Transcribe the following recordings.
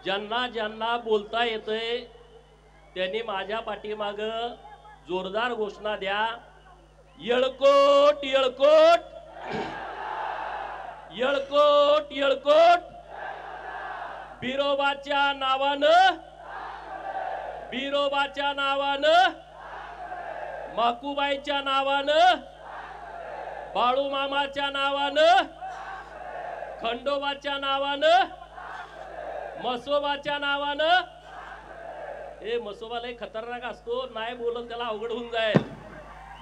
ज्यांना ज्यांना बोलता येतंय त्यांनी माझ्या पाठीमाग जोरदार घोषणा द्या। येळकोट येळकोट येळकोट येळकोट, बिरोबाच्या नावानं, बिरोबाच्या नावानं, माकुबाईच्या नावानं, बाळूमामाच्या नावानं, खंडोबाच्या नावानं, मसोबाच्या नावानं। हे मसोबा लय खतरनाक असतो, नाही बोलल त्याला अवघड होऊन जाईल।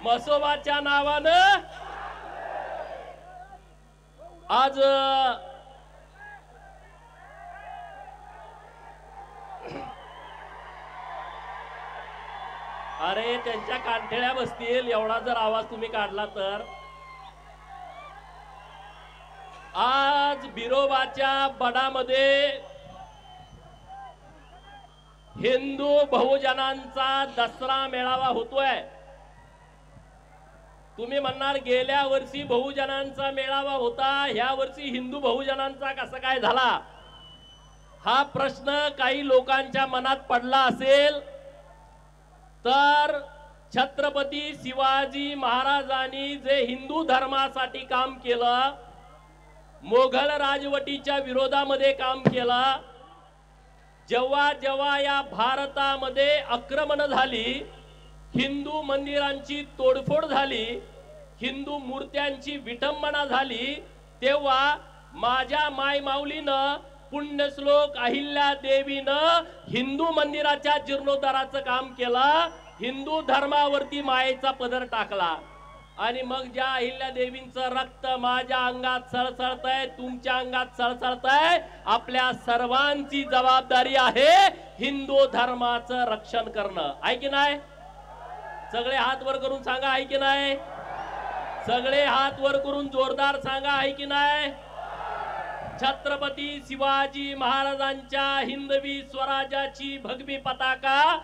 मसोबाच्या नावानं आज अरे त्यांच्या कानठेळ्या बसतील एवढा जर आवाज तुम्ही काढला तर। आज बिरोबाच्या बडामध्ये हिंदू बहुजनांचा दसरा मेळावा होतोय। तुम्ही म्हणणार गेल्या वर्षी बहुजनांचा मेळावा होता, ह्या वर्षी हिंदू बहुजनांचा कसा काय झाला? हा प्रश्न काही लोकांच्या मनात पडला असेल तर छत्रपती शिवाजी महाराजांनी जे हिंदू धर्मासाठी काम केलं, मोगल राजवटीच्या विरोधामध्ये काम केलं, जेव्हा जेव्हा या भारतामध्ये आक्रमण झाली, हिंदू मंदिरांची तोडफोड झाली, हिंदू मूर्त्यांची विटंबना झाली, तेव्हा माझ्या माय माऊलीनं पुण्यश्लोक अहिल्या देवीनं हिंदू मंदिराच्या जीर्णोद्धाराचं काम केलं, हिंदू धर्मावरती मायेचा पदर टाकला। आणि मग ज्या अहिल्या देवींचं रक्त माझ्या अंगात सळसळतंय, तुमच्या अंगात सळसळतंय, आपल्या सर्वांची जबाबदारी आहे हिंदू धर्माचं रक्षण करणं, आहे की नाही? सगळे हात वर करून सांगा, आहे की नाही? सगळे हात वर करून जोरदार सांगा, आहे की नाही? छत्रपती शिवाजी महाराजांच्या हिंदवी स्वराज्याची भगवी पताका,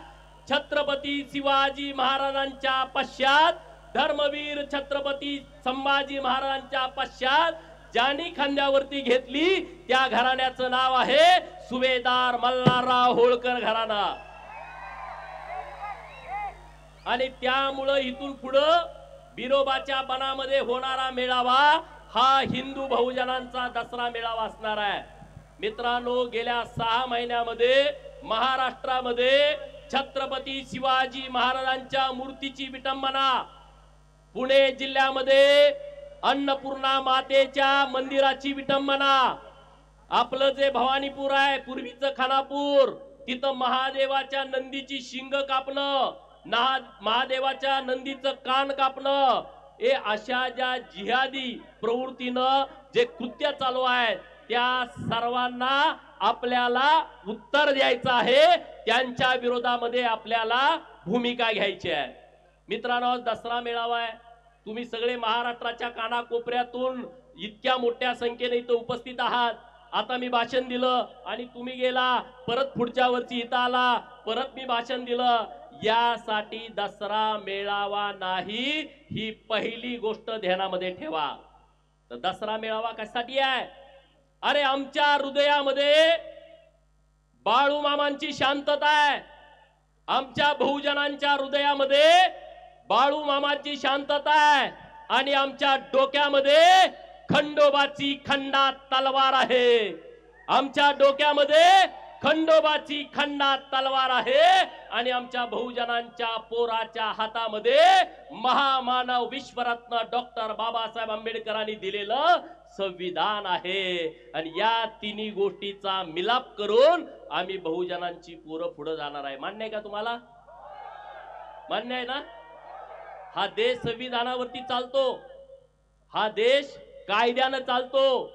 छत्रपती शिवाजी महाराजांच्या पश्चात धर्मवीर छत्रपती संभाजी महाराजांच्या पश्चात ज्यांनी खांद्यावरती घेतली त्या घराण्याचं नाव आहे सुभेदार मल्हारराव होळकर घराणा। आणि त्यामुळे इथून पुढे बिरोबाच्या बनामध्ये होणारा मेळावा हा हिंदू बहुजनांचा दसरा मेळावा असणार आहे। मित्रांनो, गेल्या 6 महिन्यामध्ये महाराष्ट्रामध्ये छत्रपती शिवाजी महाराजांच्या मूर्तीची विटंबना, पुणे जिल्ह्यामध्ये अन्नपूर्णा मातेच्या मंदिराची विटंबना, आपलं जे भवानीपूर आहे पूर्वीचं खानापूर, तिथं महादेवाच्या नंदीची शिंग कापणं, महादेवाच्या नंदीचं कान कापणं, हे अशा ज्या जिहादी प्रवृत्तीनं जे कृत्य चालू आहे त्या सर्वांना आपल्याला उत्तर द्यायचं आहे, त्यांच्या विरोधामध्ये आपल्याला भूमिका घ्यायची आहे। मित्रांनो, दसरा मेळावा आहे, तुम्ही सगळे महाराष्ट्राच्या कानाकोपऱ्यातून इतक्या मोठ्या संख्येने इथं उपस्थित आहात। आता मी भाषण दिलं आणि तुम्ही गेला, परत पुढच्या वर्षी इथं आला, परत मी भाषण दिलं, यासाठी दसरा मेळावा नाही, ही पहिली गोष्ट ध्यानामध्ये ठेवा। तर दसरा मेळावा कशासाठी आहे? अरे आमच्या हृदयामध्ये बाळूमामांची शांतता आहे, आमच्या बहुजनांच्या हृदयामध्ये बाळूमामाची शांतता आहे, आणि आमच्या डोक्यामध्ये खंडोबाची खंडात तलवार आहे, आमच्या डोक्यामध्ये खंडोबाची खंडात तलवार आहे, आणि आमच्या बहुजनांच्या पोराच्या हातामध्ये महामानव विश्वरत्न डॉक्टर बाबासाहेब आंबेडकरांनी दिलेलं संविधान आहे। आणि या तिन्ही गोष्टीचा मिलाप करून आम्ही बहुजनांची पोरं पुढे जाणार आहे। मान्य आहे का तुम्हाला? मान्य आहे ना? हा देश संविधानावरती चालतो, हा देश कायद्याने चालतो,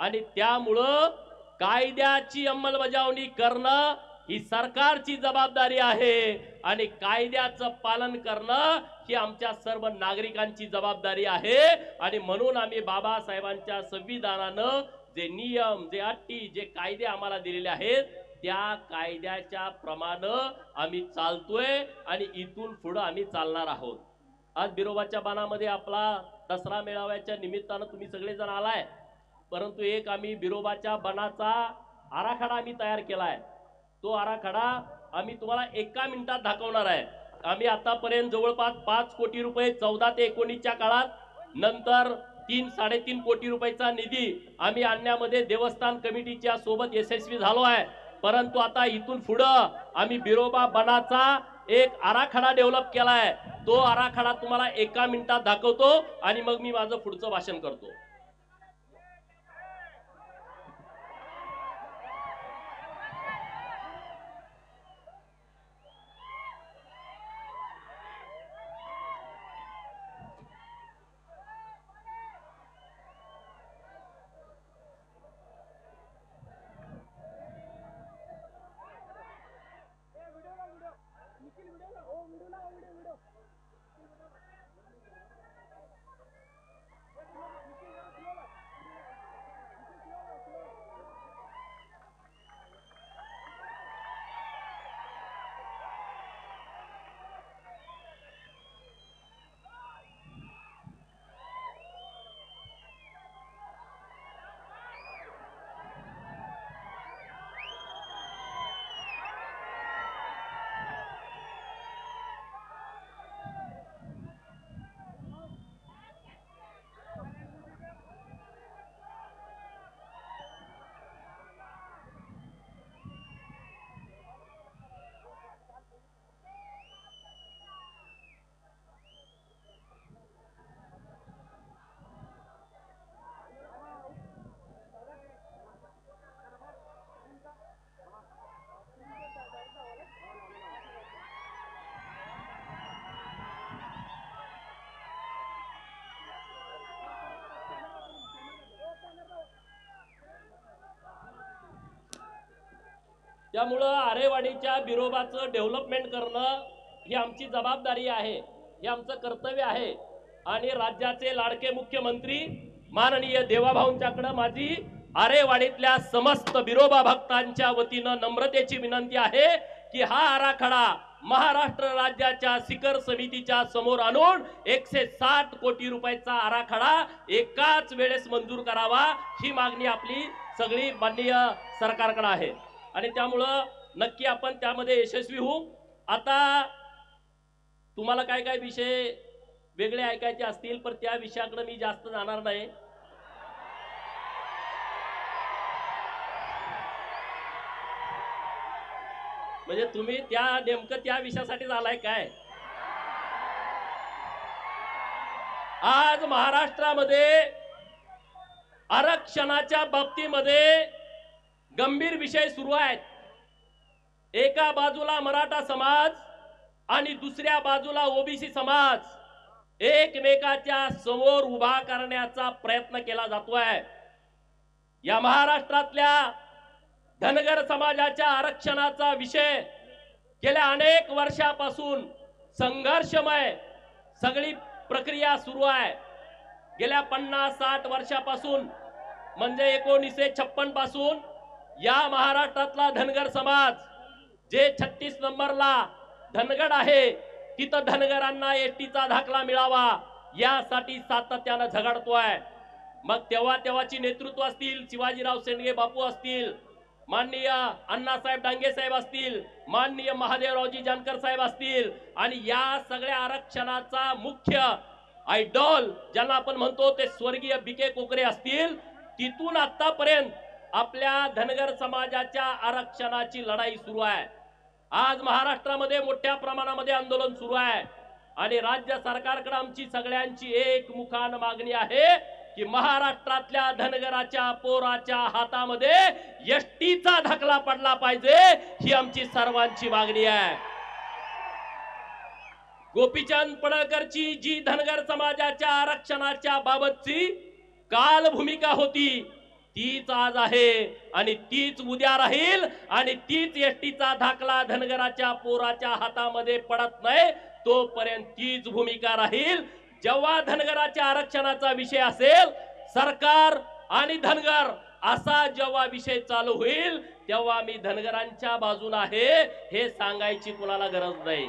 आणि त्यामुळं कायद्याची अंमलबजावणी करणं ही सरकारची जबाबदारी आहे, आणि कायद्याचं पालन करणं ही आमच्या सर्व नागरिकांची जबाबदारी आहे। आणि म्हणून आम्ही बाबासाहेबांच्या संविधानानं जे नियम, जे अटी, जे कायदे आम्हाला दिलेले आहेत त्या कायद्याच्या प्रमाणे आम्ही चालतोय, आणि इथून पुढे आम्ही चालणार आहोत। आज बिरोबाच्या बाणामध्ये आपला दसरा मेळाव्याच्या निमित्तानं तुम्ही सगळेजण आलाय, परंतु एक आम्ही बिरोबाच्या बनाचा आराखडा आम्ही तयार केलाय, तो आराखडा आम्ही तुम्हाला एका मिनिटात दाखवणार आहे। आम्ही आतापर्यंत जवळपास 5 कोटी रुपये 14 ते 19च्या काळात, नंतर 3-3.5 कोटी रुपयाचा निधी आम्ही आणण्यामध्ये देवस्थान कमिटीच्या सोबत यशस्वी झालो आहे। परंतु आता इथून पुढं आम्ही बिरोबा बनाचा एक आराखडा डेव्हलप केलाय, तो आराखडा तुम्हाला एका मिनिटात दाखवतो आणि मग मी माझं पुढचं भाषण करतो। त्यामुळे आरेवाडीच्या बिरोबाचं डेव्हलपमेंट करणं ही आमची जबाबदारी आहे, हे आमचं कर्तव्य आहे। आणि राज्याचे लाडके मुख्यमंत्री माननीय देवाभाऊंच्याकडे माझी आरेवाडीतल्या समस्त बिरोबा भक्तांच्या वतीनं नम्रतेची विनंती आहे की हा आराखडा महाराष्ट्र राज्याच्या शिखर समितीच्या समोर आणून 160 कोटी रुपयाचा आराखडा एकाच वेळेस मंजूर करावा, ही मागणी आपली सगळी माननीय सरकारकडे आहे। आणि त्यामुळं नक्की आपण त्यामध्ये यशस्वी होऊ। आता तुम्हाला काय काय विषय वेगळे ऐकायचे असतील, पण त्या विषयाकडे मी जास्त जाणार नाही। म्हणजे तुम्ही त्या नेमकं त्या विषयासाठी आलाय काय? आज महाराष्ट्रामध्ये आरक्षणाच्या बाबतीमध्ये गंभीर विषय सुरू आहेत। एका बाजूला मराठा समाज आणि दुसऱ्या बाजूला ओबीसी समाज एकमेकाच्या समोर उभा करण्याचा प्रयत्न केला जातोय। या महाराष्ट्रातल्या धनगर समाजाच्या आरक्षणाचा विषय गेल्या अनेक वर्षापासून संघर्षमय सगळी प्रक्रिया सुरू आहे। गेल्या 50-60 वर्षापासून म्हणजे 1956 पासून या महाराष्ट्रातला धनगर समाज जे 36 नंबरला धनगड आहे तिथं धनगरांना एसटीचा दाखला मिळावा यासाठी सातत्याने झगडतोय। मग तेव्हाची नेतृत्व असतील, शिवाजीराव शेंडगे बापू असतील, माननीय अण्णासाहेब डांगे साहेब असतील, माननीय महादेवरावजी जानकर साहेब असतील, आणि या सगळ्या आरक्षणाचा मुख्य आयडॉल ज्यांना आपण म्हणतो ते स्वर्गीय बीके कोकरे असतील, तिथून आतापर्यंत आपल्या धनगर समाजाच्या आरक्षणाची लढाई सुरू आहे। आज महाराष्ट्रामध्ये मोठ्या प्रमाणामध्ये आंदोलन सुरू आहे आणि राज्य सरकारकडे आमची सगळ्यांची एकमुखान मागणी आहे की महाराष्ट्रातल्या धनगराच्या पोराच्या हातामध्ये एसटीचा दाखला पडला पाहिजे, ही आमची सर्वांची मागणी आहे। गोपीचंद पडळकरची जी धनगर समाजाच्या आरक्षणाच्या बाबतची काल भूमिका होती तीच आज आहे आणि तीच उद्या राहील आणि तीच एसटीचा दाखला धनगराच्या पोराच्या हातामध्ये पडत नाही तोपर्यंत तीच भूमिका राहील। जेव्हा धनगराच्या आरक्षणाचा विषय असेल, सरकार आणि धनगर असा जेव्हा विषय चालू होईल तेव्हा मी धनगरांच्या बाजूने आहे हे सांगायची कुणाला गरज नाही।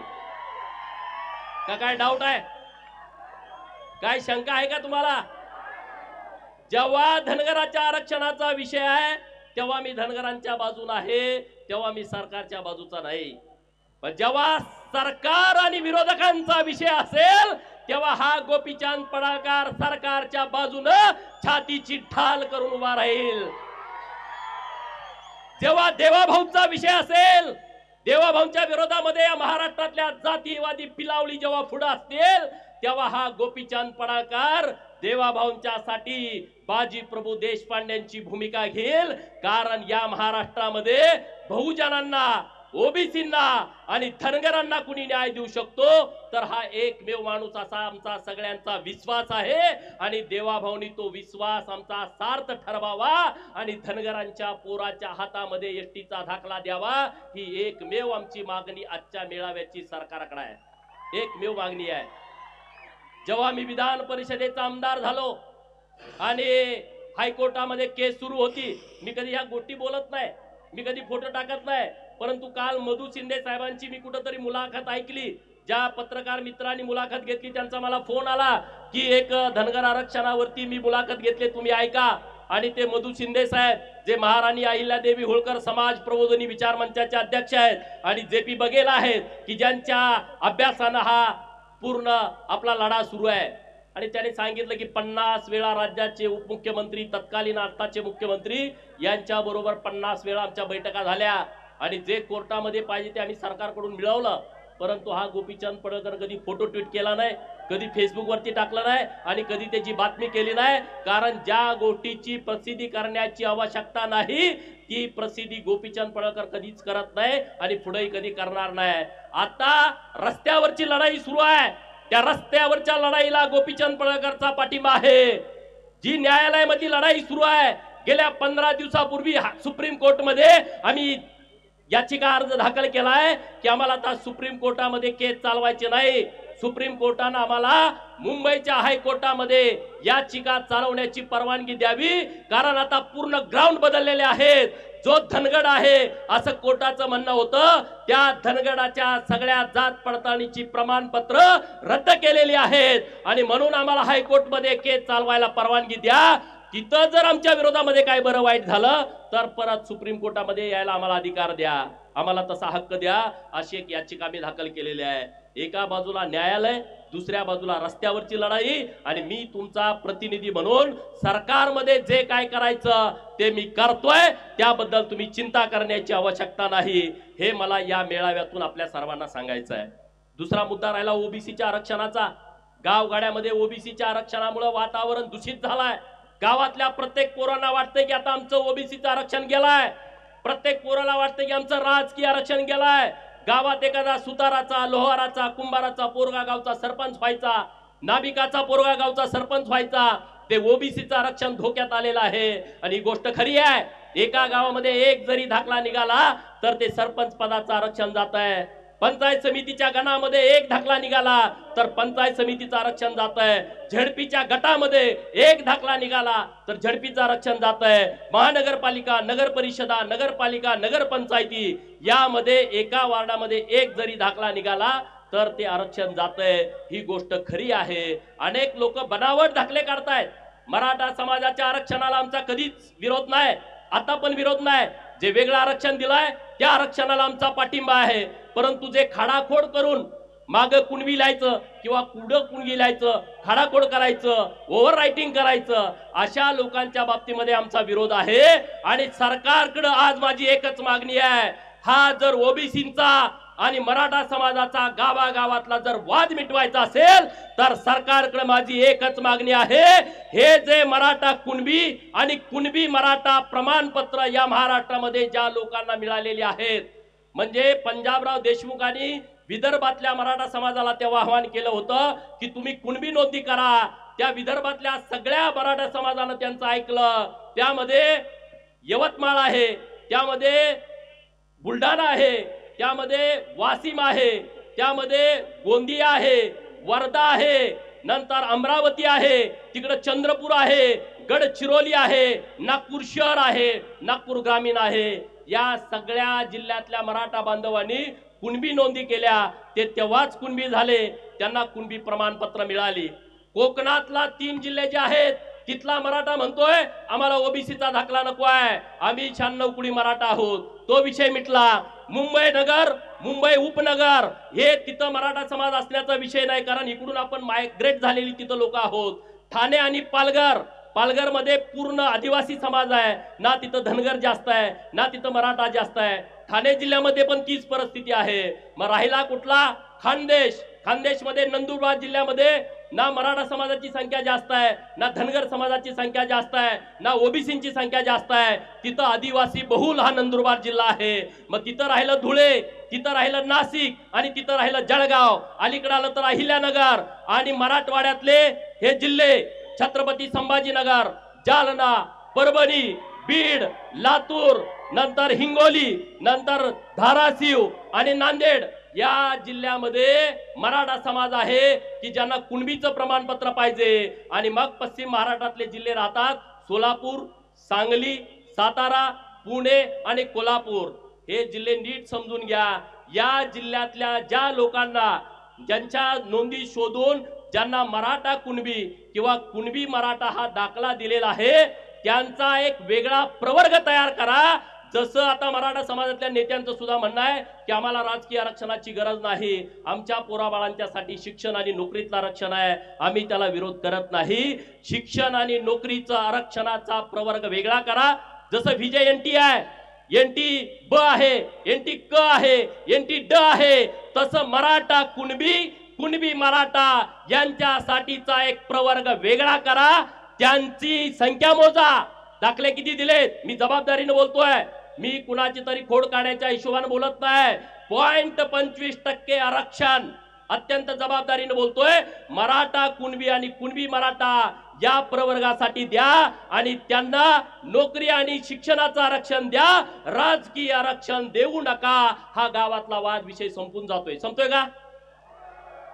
का काय डाऊट आहे? काय शंका आहे का तुम्हाला? जेव्हा धनगराच्या आरक्षणाचा विषय आहे तेव्हा मी धनगरांच्या बाजूला आहे, तेव्हा मी सरकारच्या बाजूचा नाही. पण जेव्हा सरकार आणि विरोधकांचा विषय असेल तेव्हा हा गोपीचंद पडळकर सरकारच्या बाजूने छातीची ढाल करून उभा राहील. जेव्हा देवाभाऊचा विषय असेल, देवाभाऊंच्या विरोधामध्ये या महाराष्ट्रातल्या जातीवादी पिलावली जेव्हा पुढे असतील तेव्हा हा गोपीचंद पडळकर देवाभाऊंच्यासाठी बाजी प्रभू देशपांड्यांची भूमिका घेईल. कारण या महाराष्ट्रामध्ये बहुजनांना, ओबीसींना आणि धनगरांना कुणी न्याय देऊ शकतो तर हा एकमेव माणूस असा आमचा सगळ्यांचा विश्वास आहे. आणि देवाभाऊंनी तो विश्वास आमचा सार्थ ठरवावा आणि धनगरांच्या पोराच्या हातामध्ये एसटीचा दाखला द्यावा, ही एकमेव आमची मागणी आजच्या मेळाव्याची सरकारकडे आहे. एकमेव मागणी आहे. जेव्हा मी विधान परिषदेचा आमदार झालो आणि हायकोर्टामध्ये केस सुरू होती, मी कधी ह्या गोष्टी बोलत नाही, मी कधी फोटो टाकत नाही, परंतु काल मधु शिंदे साहेबांची मी कुठेतरी मुलाखत ऐकली. ज्या पत्रकार मित्रांनी मुलाखत घेतली त्यांचा मला फोन आला की एक धनगर आरक्षणावरती मी मुलाखत घेतली, तुम्ही ऐका. आणि ते मधु शिंदे साहेब जे महाराणी अहिल्यादेवी होळकर समाज प्रबोधिनी विचार मंचाचे अध्यक्ष आहेत आणि जेपी बघेल आहेत की ज्यांच्या अभ्यासानं हा पूर्ण आपला लढा सुरू आहे. आणि त्याने सांगितलं की 50 वेळा राज्याचे उपमुख्यमंत्री, तत्कालीन आताचे मुख्यमंत्री यांच्या बरोबर 50 वेळा आमच्या बैठका झाल्या आणि जे कोर्टामध्ये पाहिजे ते आम्ही सरकारकडून मिळवलं. परंतु हा गोपीचंद पडळकर कधी फोटो ट्विट केला नाही, कधी फेसबुक वरती टाकला नाही आणि कधी त्याची बातमी केली नाही. कारण ज्या गोष्टीची प्रसिद्धी करण्याची आवश्यकता नाही ती प्रसिद्धी गोपीचंद पडळकर कधीच करत नाही आणि पुढेही कधी करणार नाही. आता रस्त्यावरची लढाई सुरू आहे, त्या रस्त्यावरच्या लढाईला गोपीचंद पडळकरचा पाठिंबा आहे. जी न्यायालयामध्ये लढाई सुरू आहे, गेल्या 15 दिवसापूर्वी सुप्रीम कोर्टमध्ये आम्ही याचिका अर्ज दाखल केलाय की आम्हाला आता सुप्रीम कोर्टामध्ये केस चालवायचे नाही. सुप्रीम कोर्टाने आम्हाला मुंबईच्या हायकोर्टामध्ये याचिका चालवण्याची परवानगी द्यावी. कारण आता पूर्ण ग्राउंड बदललेले आहेत. जो धनगड आहे असं कोर्टाचं म्हणणं होतं, त्या धनगडाच्या सगळ्या जात पडताळणीची प्रमाणपत्र रद्द केलेली आहेत आणि म्हणून आम्हाला हायकोर्टमध्ये केस चालवायला परवानगी द्या. तिथं जर आमच्या विरोधामध्ये काय बरं वाईट झालं तर परत सुप्रीम कोर्टामध्ये यायला आम्हाला अधिकार द्या, आम्हाला तसा हक्क द्या, अशी एक याचिका मी दाखल केलेली आहे. एका बाजूला न्यायालय, दुसऱ्या बाजूला रस्त्यावरची लढाई आणि मी तुमचा प्रतिनिधी म्हणून सरकारमध्ये जे काय करायचं ते मी करतोय. त्याबद्दल तुम्ही चिंता करण्याची आवश्यकता नाही, हे मला या मेळाव्यातून आपल्या सर्वांना सांगायचं आहे. दुसरा मुद्दा राहिला ओबीसीच्या आरक्षणाचा. गावगाड्यामध्ये ओबीसीच्या आरक्षणामुळे वातावरण दूषित झालंय. गावातल्या प्रत्येक पोरांना वाटतंय की आता आमचं ओबीसीचं आरक्षण गेलाय, प्रत्येक पोराला वाटतंय की आमचं राजकीय आरक्षण गेलाय. गावात एखादा सुताराचा, लोहाराचा, कुंभाराचा पोरगा गावचा सरपंच व्हायचा, नाभिकाचा पोरगा गावचा सरपंच व्हायचा, ते ओबीसीचं आरक्षण धोक्यात आलेलं आहे. आणि ही गोष्ट खरी आहे. एका गावामध्ये एक जरी दाखला निघाला तर ते सरपंच पदाचं आरक्षण जात आहे. पंचायत समितीच्या गणामध्ये एक दाखला निघाला तर पंचायत समितीचं आरक्षण जात आहे. झडपीच्या गटामध्ये एक दाखला निघाला तर झडपीचं आरक्षण जात आहे. महानगरपालिका, नगर परिषदा, नगरपालिका, नगरपंचायती यामध्ये एका वार्डामध्ये एक जरी दाखला निघाला तर ते आरक्षण जातंय. ही गोष्ट खरी आहे. अनेक लोक बनावट दाखले काढतायत. मराठा समाजाच्या आरक्षणाला आमचा कधीच विरोध नाही, आता पण विरोध नाही. जे वेगळं आरक्षण दिलंय त्या आरक्षणाला आमचा पाठिंबा आहे. परंतु जे खाडाखोड करून माग कुणबी लिहायचं किंवा कुडं कुणगी लिहायचं, खाडाखोड करायचं, ओव्हर रायटिंग करायचं, अशा लोकांच्या बाबतीमध्ये आमचा विरोध आहे. आणि सरकारकडे आज माझी एकच मागणी आहे, हा जर ओबीसींचा आणि मराठा समाजाचा गावागावातला जर वाद मिटवायचा असेल तर सरकारकडे माझी एकच मागणी आहे, हे जे मराठा कुणबी आणि कुणबी मराठा प्रमाणपत्र या महाराष्ट्रामध्ये ज्या लोकांना मिळालेली आहेत, म्हणजे पंजाबराव देशमुखांनी विदर्भातल्या मराठा समाजाला तेव्हा आवाहन केलं होतं की तुम्ही कुणबी नोंदणी करा. त्या विदर्भातल्या सगळ्या मराठा समाजानं त्यांचं ऐकलं. त्यामध्ये यवतमाळ आहे, त्यामध्ये बुलढाणा आहे, त्यामध्ये वाशिम आहे, त्यामध्ये गोंदिया आहे, वर्धा आहे, नंतर अमरावती आहे, तिकडे चंद्रपूर आहे, गडचिरोली आहे, नागपूर शहर आहे, नागपूर ग्रामीण आहे. या सगळ्या जिल्ह्यातल्या मराठा बांधवांनी कुणबी नोंदी केल्या. ते तेव्हाच कुणबी झाले, त्यांना कुणबी प्रमाणपत्र मिळाली. कोकणातला 3 जिल्हे जे आहेत तिथला मराठा म्हणतोय आम्हाला ओबीसीचा दाखला नको आहे, आम्ही 96 कुडी मराठा आहोत, तो विषय मिटला. मुंबई नगर, मुंबई उपनगर हे तिथं मराठा समाज असल्याचा विषय नाही, कारण इकडून आपण मायग्रेट झालेली तिथं लोक आहोत. ठाणे आणि पालघर, पालघरमध्ये पूर्ण आदिवासी समाज आहे ना, तिथं धनगर जास्त आहे ना तिथं मराठा जास्त आहे. ठाणे जिल्ह्यामध्ये पण तीच परिस्थिती आहे. मग राहिला कुठला? खानदेश. खानदेशमध्ये नंदुरबार जिल्ह्यामध्ये ना मराठा समाजाची संख्या जास्त आहे, ना धनगर समाजाची संख्या जास्त आहे, ना ओबीसींची संख्या जास्त आहे. तिथं आदिवासी बहुल हा नंदुरबार जिल्हा आहे. मग तिथं राहिलं धुळे, तिथं राहिलं नाशिक आणि तिथं राहिलं जळगाव. अलीकडे आलं तर अहिल्यानगर आणि मराठवाड्यातले हे जिल्हे छत्रपती संभाजीनगर, जालना, परभणी, बीड, लातूर, नंतर हिंगोली, नंतर धाराशिव आणि नांदेड या जिल्ह्यामध्ये मराठा समाज आहे की ज्यांना कुणबीचं प्रमाणपत्र पाहिजे. आणि मग पश्चिम महाराष्ट्रातले जिल्हे राहतात सोलापूर, सांगली, सातारा, पुणे आणि कोल्हापूर. हे जिल्हे नीट समजून घ्या. या जिल्ह्यातल्या ज्या लोकांना ज्यांच्या नोंदी शोधून ज्यांना मराठा कुणबी किंवा कुणबी मराठा हा दाखला दिलेला आहे त्यांचा एक वेगळा प्रवर्ग तयार करा. जसं आता मराठा समाजातल्या नेत्यांचं सुद्धा म्हणणं आहे की आम्हाला राजकीय आरक्षणाची गरज नाही, आमच्या पोराबाळांच्यासाठी शिक्षण आणि नोकरीतलं आरक्षण आहे, आम्ही त्याला विरोध करत नाही. शिक्षण आणि नोकरीचं आरक्षणाचा प्रवर्ग वेगळा करा. जसं विजय एनटी आहे, एनटी ब आहे, एनटी क आहे, एनटी ड आहे, तसं मराठा कुणबी, कुणबी मराठा यांच्यासाठीचा एक प्रवर्ग वेगळा करा. त्यांची संख्या मोजा. दाखले किती दिलेत? मी जबाबदारीने बोलतोय, मी कुणाची तरी खोड काढायच्या हिशोबाने बोलत नाही. 0.25% आरक्षण अत्यंत जबाबदारीने बोलतोय. मराठा कुणबी आणि कुणबी मराठा या प्रवर्गासाठी द्या आणि त्यांना नोकरी आणि शिक्षणाचं आरक्षण द्या, राजकीय आरक्षण देऊ नका. हा गावातला वाद विषय संपून जातोय. संपतोय का?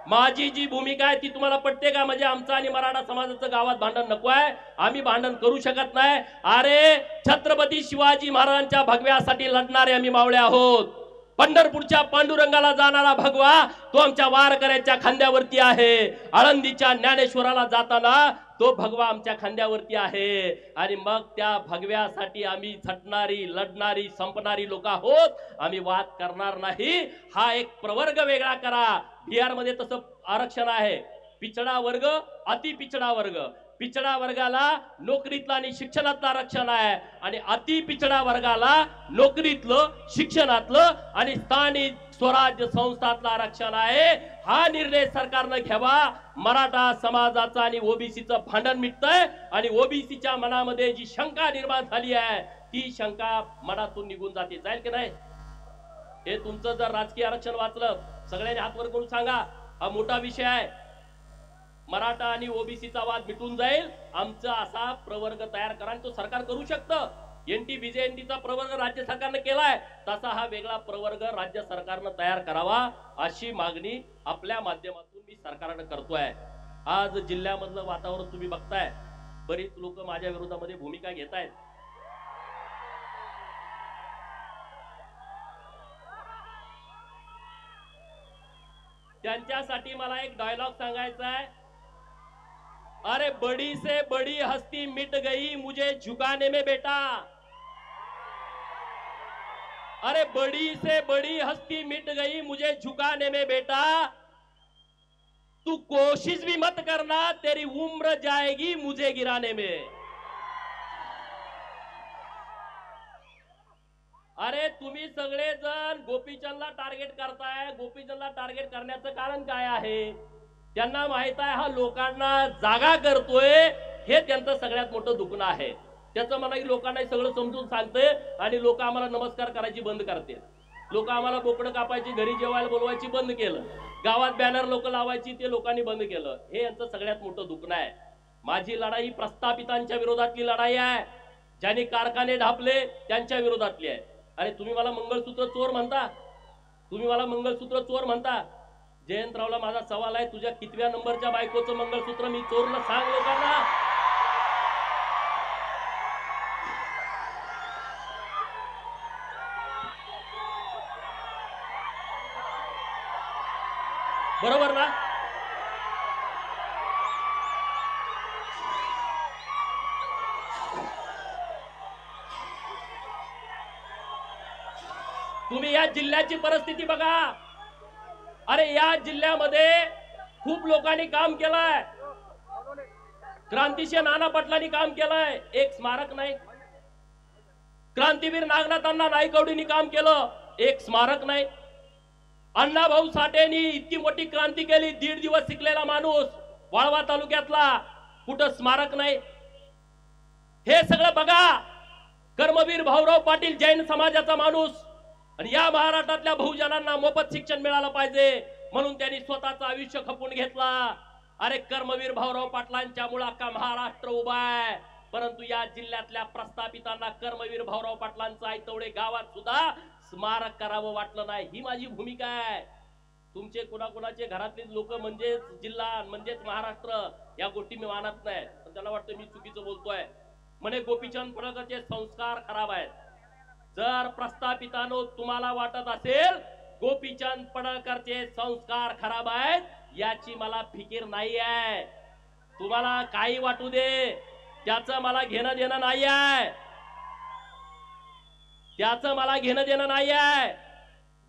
माझी जी भूमिका आहे ती तुम्हाला पटते का? म्हणजे आमचं आणि मराठा समाजाचं गावात भांडण नको आहे, आम्ही भांडण करू शकत नाही. अरे छत्रपती शिवाजी महाराजांच्या भगव्यासाठी लढणारे आम्ही मावळे आहोत. पंढरपूरच्या पांडुरंगाला जाणारा भगवा तो आमच्या वारकऱ्याच्या खांद्यावरती आहे. आळंदीच्या ज्ञानेश्वराला जाताना तो भगवा आमच्या खांद्यावरती आहे. आणि मग त्या भगव्यासाठी आम्ही झटणारी, लढणारी, संपणारी लोक आहोत. आम्ही वाद करणार नाही. हा एक प्रवर्ग वेगळा करा. बिहार मध्ये तसं आरक्षण आहे, पिछडा वर्ग, अति पिछडा वर्ग. पिछडा वर्गाला नोकरीतलं आणि शिक्षणातलं आरक्षण आहे आणि अति पिछडा वर्गाला नोकरीतलं, शिक्षणातलं आणि स्थानिक स्वराज्य संस्थातलं आरक्षण आहे. हा निर्णय सरकारनं घ्यावा. मराठा समाजाचं आणि ओबीसीचं भांडण मिटतंय आणि ओबीसीच्या मनामध्ये जी शंका निर्माण झाली आहे ती शंका मनातून निघून जाते. जाईल की नाही? हे तुमचं जर राजकीय आरक्षण वाचलं, सगळ्यांनी हात वर करून सांगा, हा मोठा विषय आहे. मराठा आणि ओबीसीचा वाद मिटून जाईल. आमचा असा प्रवर्ग तयार करा आणि तो सरकार करू शकतं. एनटी बीजेएनटीचा प्रवर्ग राज्य सरकारने केलाय, तसा हा वेगळा प्रवर्ग राज्य सरकारनं तयार करावा अशी मागणी आपल्या माध्यमातून मी सरकारने करतोय. आज जिल्ह्यामधलं वातावरण तुम्ही बघताय, बरीच लोक माझ्या विरोधामध्ये भूमिका घेत आहेत. त्यांच्यासाठी मला एक डायलॉग सांगायचा आहे. अरे बड़ी से बड़ी हस्ती मिट गई मुझे झुकाने में बेटा. अरे बड़ी से बड़ी हस्ती मिट गई मुझे झुकाने में बेटा. तू कोशिश भी मत करना, तेरी उम्र जाएगी मुझे गिराने में. अरे तुम्ही सगळेजण गोपीचंदला टार्गेट करताय. गोपीचंदला टार्गेट करण्याचं कारण काय आहे? त्यांना माहित आहे हा लोकांना जागा करतोय, हे त्यांचं सगळ्यात मोठं दुखणं आहे. त्याचं म्हणा की लोकांना सगळं समजून सांगते आणि लोक आम्हाला नमस्कार करायची बंद करते. लोक आम्हाला बोकडं कापायची, घरी जेवायला बोलवायची बंद केलं. गावात बॅनर लोक लावायची ते लोकांनी बंद केलं. हे यांचं सगळ्यात मोठं दुखणं आहे. माझी लढाई प्रस्थापितांच्या विरोधातली लढाई आहे. ज्यांनी कारखाने ढापले त्यांच्या विरोधातली आहे. अरे तुम्ही मला मंगळसूत्र चोर म्हणता, तुम्ही मला मंगळसूत्र चोर म्हणता. जयंतरावला माझा सवाल आहे, तुझ्या कितव्या नंबरच्या बायकोचं मंगळसूत्र मी चोरलं सांग लोकांना. बरोबर ना? तुम्ही या जिल्ह्याची परिस्थिती बघा. अरे या जिल्ह्यामध्ये खूप लोकांनी काम केलंय. क्रांतिशील नाना पाटलांनी काम केलंय, एक स्मारक नाही. क्रांतीवीर नागनाथांना नाईकवडींनी काम केलं, एक स्मारक नाही. अण्णाभाऊ साठेंनी इतकी मोठी क्रांती केली, 1.5 दिवस शिकलेला माणूस वाळवा तालुक्यातला, कुठं स्मारक नाही. हे सगळं बघा. कर्मवीर भाऊराव पाटील जैन समाजाचा माणूस, आणि या महाराष्ट्रातल्या बहुजनांना मोफत शिक्षण मिळालं पाहिजे म्हणून त्यांनी स्वतःचं आयुष्य खपून घेतला. अरे कर्मवीर भाऊराव पाटलांच्या मुळे अख्खा महाराष्ट्र उभा आहे. परंतु या जिल्ह्यातल्या प्रस्थापितांना कर्मवीर भाऊराव पाटलांचं आयतवडे गावात सुद्धा स्मारक करावं वाटलं नाही. ही माझी भूमिका आहे. तुमचे कुणाकुणाचे घरातले लोक म्हणजेच जिल्हा म्हणजेच महाराष्ट्र या गोष्टी मी मानत नाही, पण त्यांना वाटतं मी चुकीचं बोलतोय. म्हणे गोपीचंद पडळकरचे संस्कार खराब आहेत. जर प्रस्थापितांनो तुम्हाला वाटत असेल गोपीचंद पडळकरचे संस्कार खराब आहेत, याची मला फिकीर नाही आहे. तुम्हाला काही वाटू दे, त्याचं मला घेणं देणं नाही आहे. त्याचं मला घेणं देणं नाही आहे.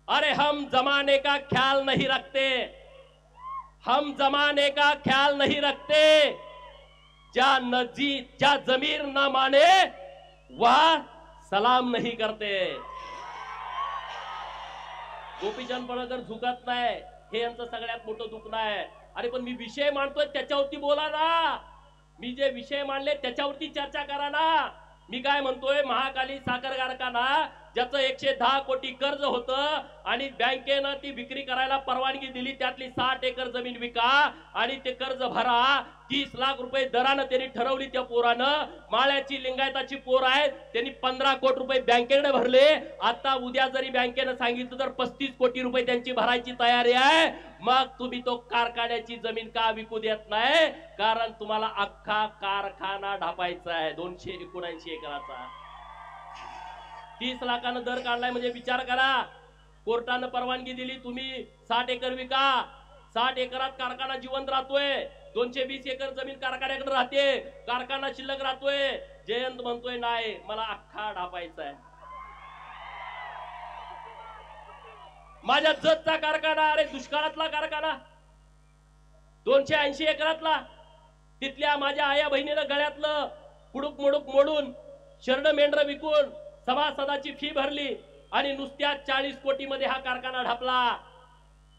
अरे हम जमाने का ख्याल नहीं रखते, हम जमाने का ख्याल नहीं रखते. क्या जमीर न माने वह सलाम नहीं करते. गोपीचंद पडळकर झुकत नाही, हे यांचं सगळ्यात मोठं दुखणं आहे. अरे पण मी विषय मांडतोय त्याच्यावरती बोला ना. मी जे विषय मांडले त्याच्यावरती चर्चा करा ना. मी काय म्हणतोय, महाकाली साखर कारखाना ज्याचं 110 कोटी कर्ज होतं आणि बँकेनं ती विक्री करायला परवानगी दिली, त्यातली 60 एकर जमीन विका आणि ते कर्ज भरा. 30 लाख रुपये दरानं त्यांनी ठरवली. त्या पोरानं, माळ्याची लिंगायताची पोर आहे, त्यांनी 15 कोटी रुपये बँकेकडे भरले. आता उद्या जरी बँकेनं सांगितलं तर 35 कोटी रुपये त्यांची भरायची तयारी आहे. मग तुम्ही तो कारखान्याची जमीन का विकू देत नाही? कारण तुम्हाला अख्खा कारखाना ढापायचा आहे 279 एकराचा. 30 लाखानं दर काढलाय म्हणजे विचार करा. कोर्टानं परवानगी दिली, तुम्ही 60 एकर विका. 60 एकरात कारखाना जिवंत राहतोय. 220 एकर जमीन कारखान्याकडे राहते, कारखाना शिल्लक राहतोय. जयंत म्हणतोय नाही, मला अख्खा ढापायचा आहे. माझ्या जतचा कारखाना, अरे दुष्काळातला कारखाना 280 एकरातला, तिथल्या माझ्या आया बहिणीनं गळ्यातलं कुडूक मुडूक मोडून शर्ड मेंढर विकून सभासदाची फी भरली आणि नुसत्या 40 कोटी मध्ये हा कारखाना ढापला.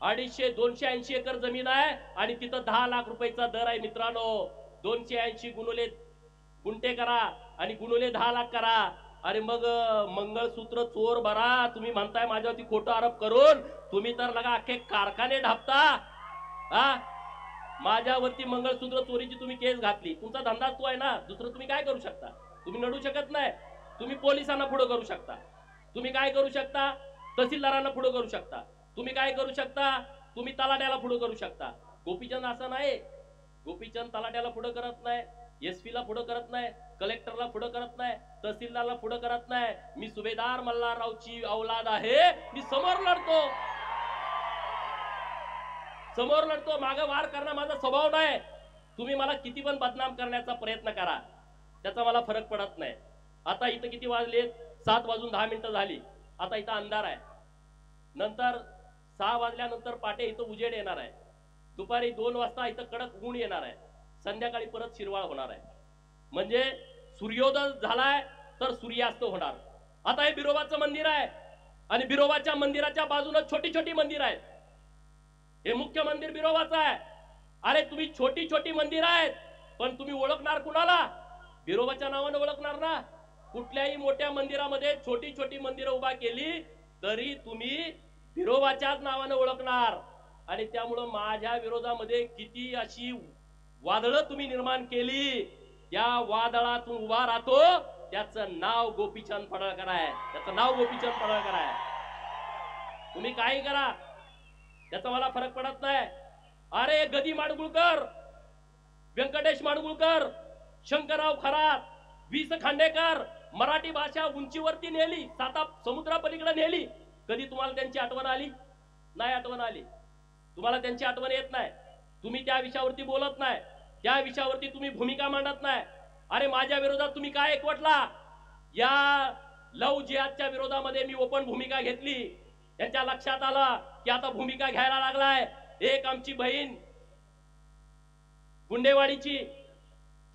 280 एकर जमीन आहे आणि तिथं 10 लाख रुपयाचा दर आहे. मित्रांनो, 280 गुणुले गुंठे करा आणि गुणुले 10 लाख करा. अरे मग मंगळसूत्र चोर भरा. तुम्ही म्हणताय माझ्यावरती खोटं आरोप करून, तुम्ही तर लगा अख्खे कारखाने ढापता. हा, माझ्यावरती मंगळसूत्र चोरीची तुम्ही केस घातली, तुमचा धंदा तो आहे ना. दुसरं तुम्ही काय करू शकता? तुम्ही लढू शकत नाही. तुम्ही पोलिसांना पुढे करू शकता. तुम्ही काय करू शकता? तहसीलदारांना पुढे करू शकता. तुम्ही काय करू शकता? तुम्ही तलाट्याला पुढे करू शकता. गोपीचंद असं नाही. गोपीचंद तलाट्याला पुढे करत नाही, एसपी ला पुढे करत नाही, कलेक्टरला पुढे करत नाही, तहसीलदारला पुढे करत नाही. मी सुभेदार मल्हाररावची औलाद आहे. मी समोर लढतो, समोर लढतो. मागे वार करणं माझा स्वभाव नाही. तुम्ही मला किती पण बदनाम करण्याचा प्रयत्न करा, त्याचा मला फरक पडत नाही. आता इथं किती वाजले? 7 वाजून 10 मिनिटं झाली. आता इथं अंधार आहे. नंतर 6 वाजल्यानंतर पाटे इथं उजेड येणार आहे. दुपारी 2 वाजता इथं कडक ऊन येणार आहे. संध्याकाळी परत शिरवाळ होणार आहे. म्हणजे सूर्योदय झालाय तर सूर्यास्त होणार. आता हे बिरोबाचं मंदिर आहे आणि बिरोबाच्या मंदिराच्या बाजूला छोटी छोटी मंदिर आहेत. हे मुख्य मंदिर बिरोबाचं आहे. अरे तुम्ही छोटी छोटी मंदिर आहेत, पण तुम्ही ओळखणार कुणाला? बिरोबाच्या नावाने ओळखणार ना. कुठल्याही मोठ्या मंदिरामध्ये छोटी छोटी मंदिरं उभा केली तरी तुम्ही बिरोबाच्याच नावाने ओळखणार. आणि त्यामुळं माझ्या विरोधामध्ये किती अशी वादळं तुम्ही निर्माण केली, त्या वादळातून उभा राहतो. त्याचं नाव गोपीचंद पडळकर आहे. त्याचं नाव गोपीचंद पडळकर आहे. तुम्ही काही करा, त्याचा मला फरक पडत नाही. अरे गदी माडगुळकर, व्यंकटेश माडगुळकर, शंकरराव खरात, वीस खांडेकर मराठी भाषा उंचीवरती नेली, 7 समुद्रापलीकडे नेली. कधी तुम्हाला त्यांची आठवण आली? नाही आठवण आली. तुम्हाला त्यांची आठवण येत नाही. तुम्ही त्या विषयावरती बोलत नाही, त्या विषयावरती तुम्ही भूमिका मांडत नाही. अरे माझ्या विरोधात तुम्ही काय एकवटला? या लव जिहादच्या विरोधामध्ये मी ओपन भूमिका घेतली. त्यांच्या लक्षात आलं की आता भूमिका घ्यायला लागलाय. एक आमची बहीण गुंडेवाडीची,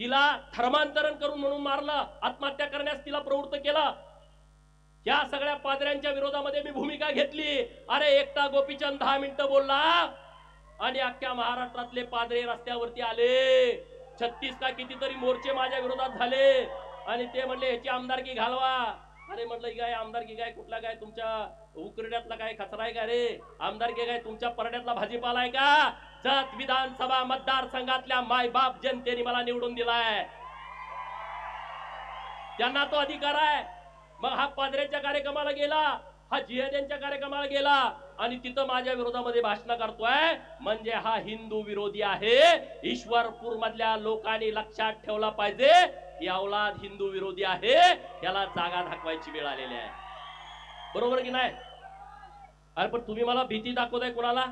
तिला धर्मांतरण करून म्हणून मारलं, आत्महत्या करण्यास तिला प्रवृत्त केलं. या सगळ्या पादऱ्यांच्या विरोधामध्ये मी भूमिका घेतली. अरे एकटा गोपीचंद 10 मिनिटं बोलला आणि अख्ख्या महाराष्ट्रातले पादरे रस्त्यावरती आले. 36 का कितीतरी मोर्चे माझ्या विरोधात झाले आणि ते म्हणले ह्याची आमदारकी घालवा. अरे म्हटलं काय आमदारकी काय, कुठला काय तुमच्या उकरड्यातला काय कचरा आहे का रे? आमदारकी काय तुमच्या परड्यातला भाजीपाला आहे का? जत विधानसभा मतदारसंघातल्या मायबाप जनतेने मला निवडून दिलाय, त्यांना तो अधिकार आहे. मग हा पादरेच्या कार्यक्रमाला गेला, हा जिहाद्यांच्या कार्यक्रमाला गेला आणि तिथं माझ्या विरोधामध्ये भाषण करतोय, म्हणजे हा हिंदू विरोधी आहे. ईश्वरपूर मधल्या लोकांनी लक्षात ठेवला पाहिजे, ही औलाद हिंदू विरोधी आहे, याला जागा दाखवायची वेळ आलेली आहे. बरोबर की नाही? अरे पण तुम्ही मला भीती दाखवताय. कुणाला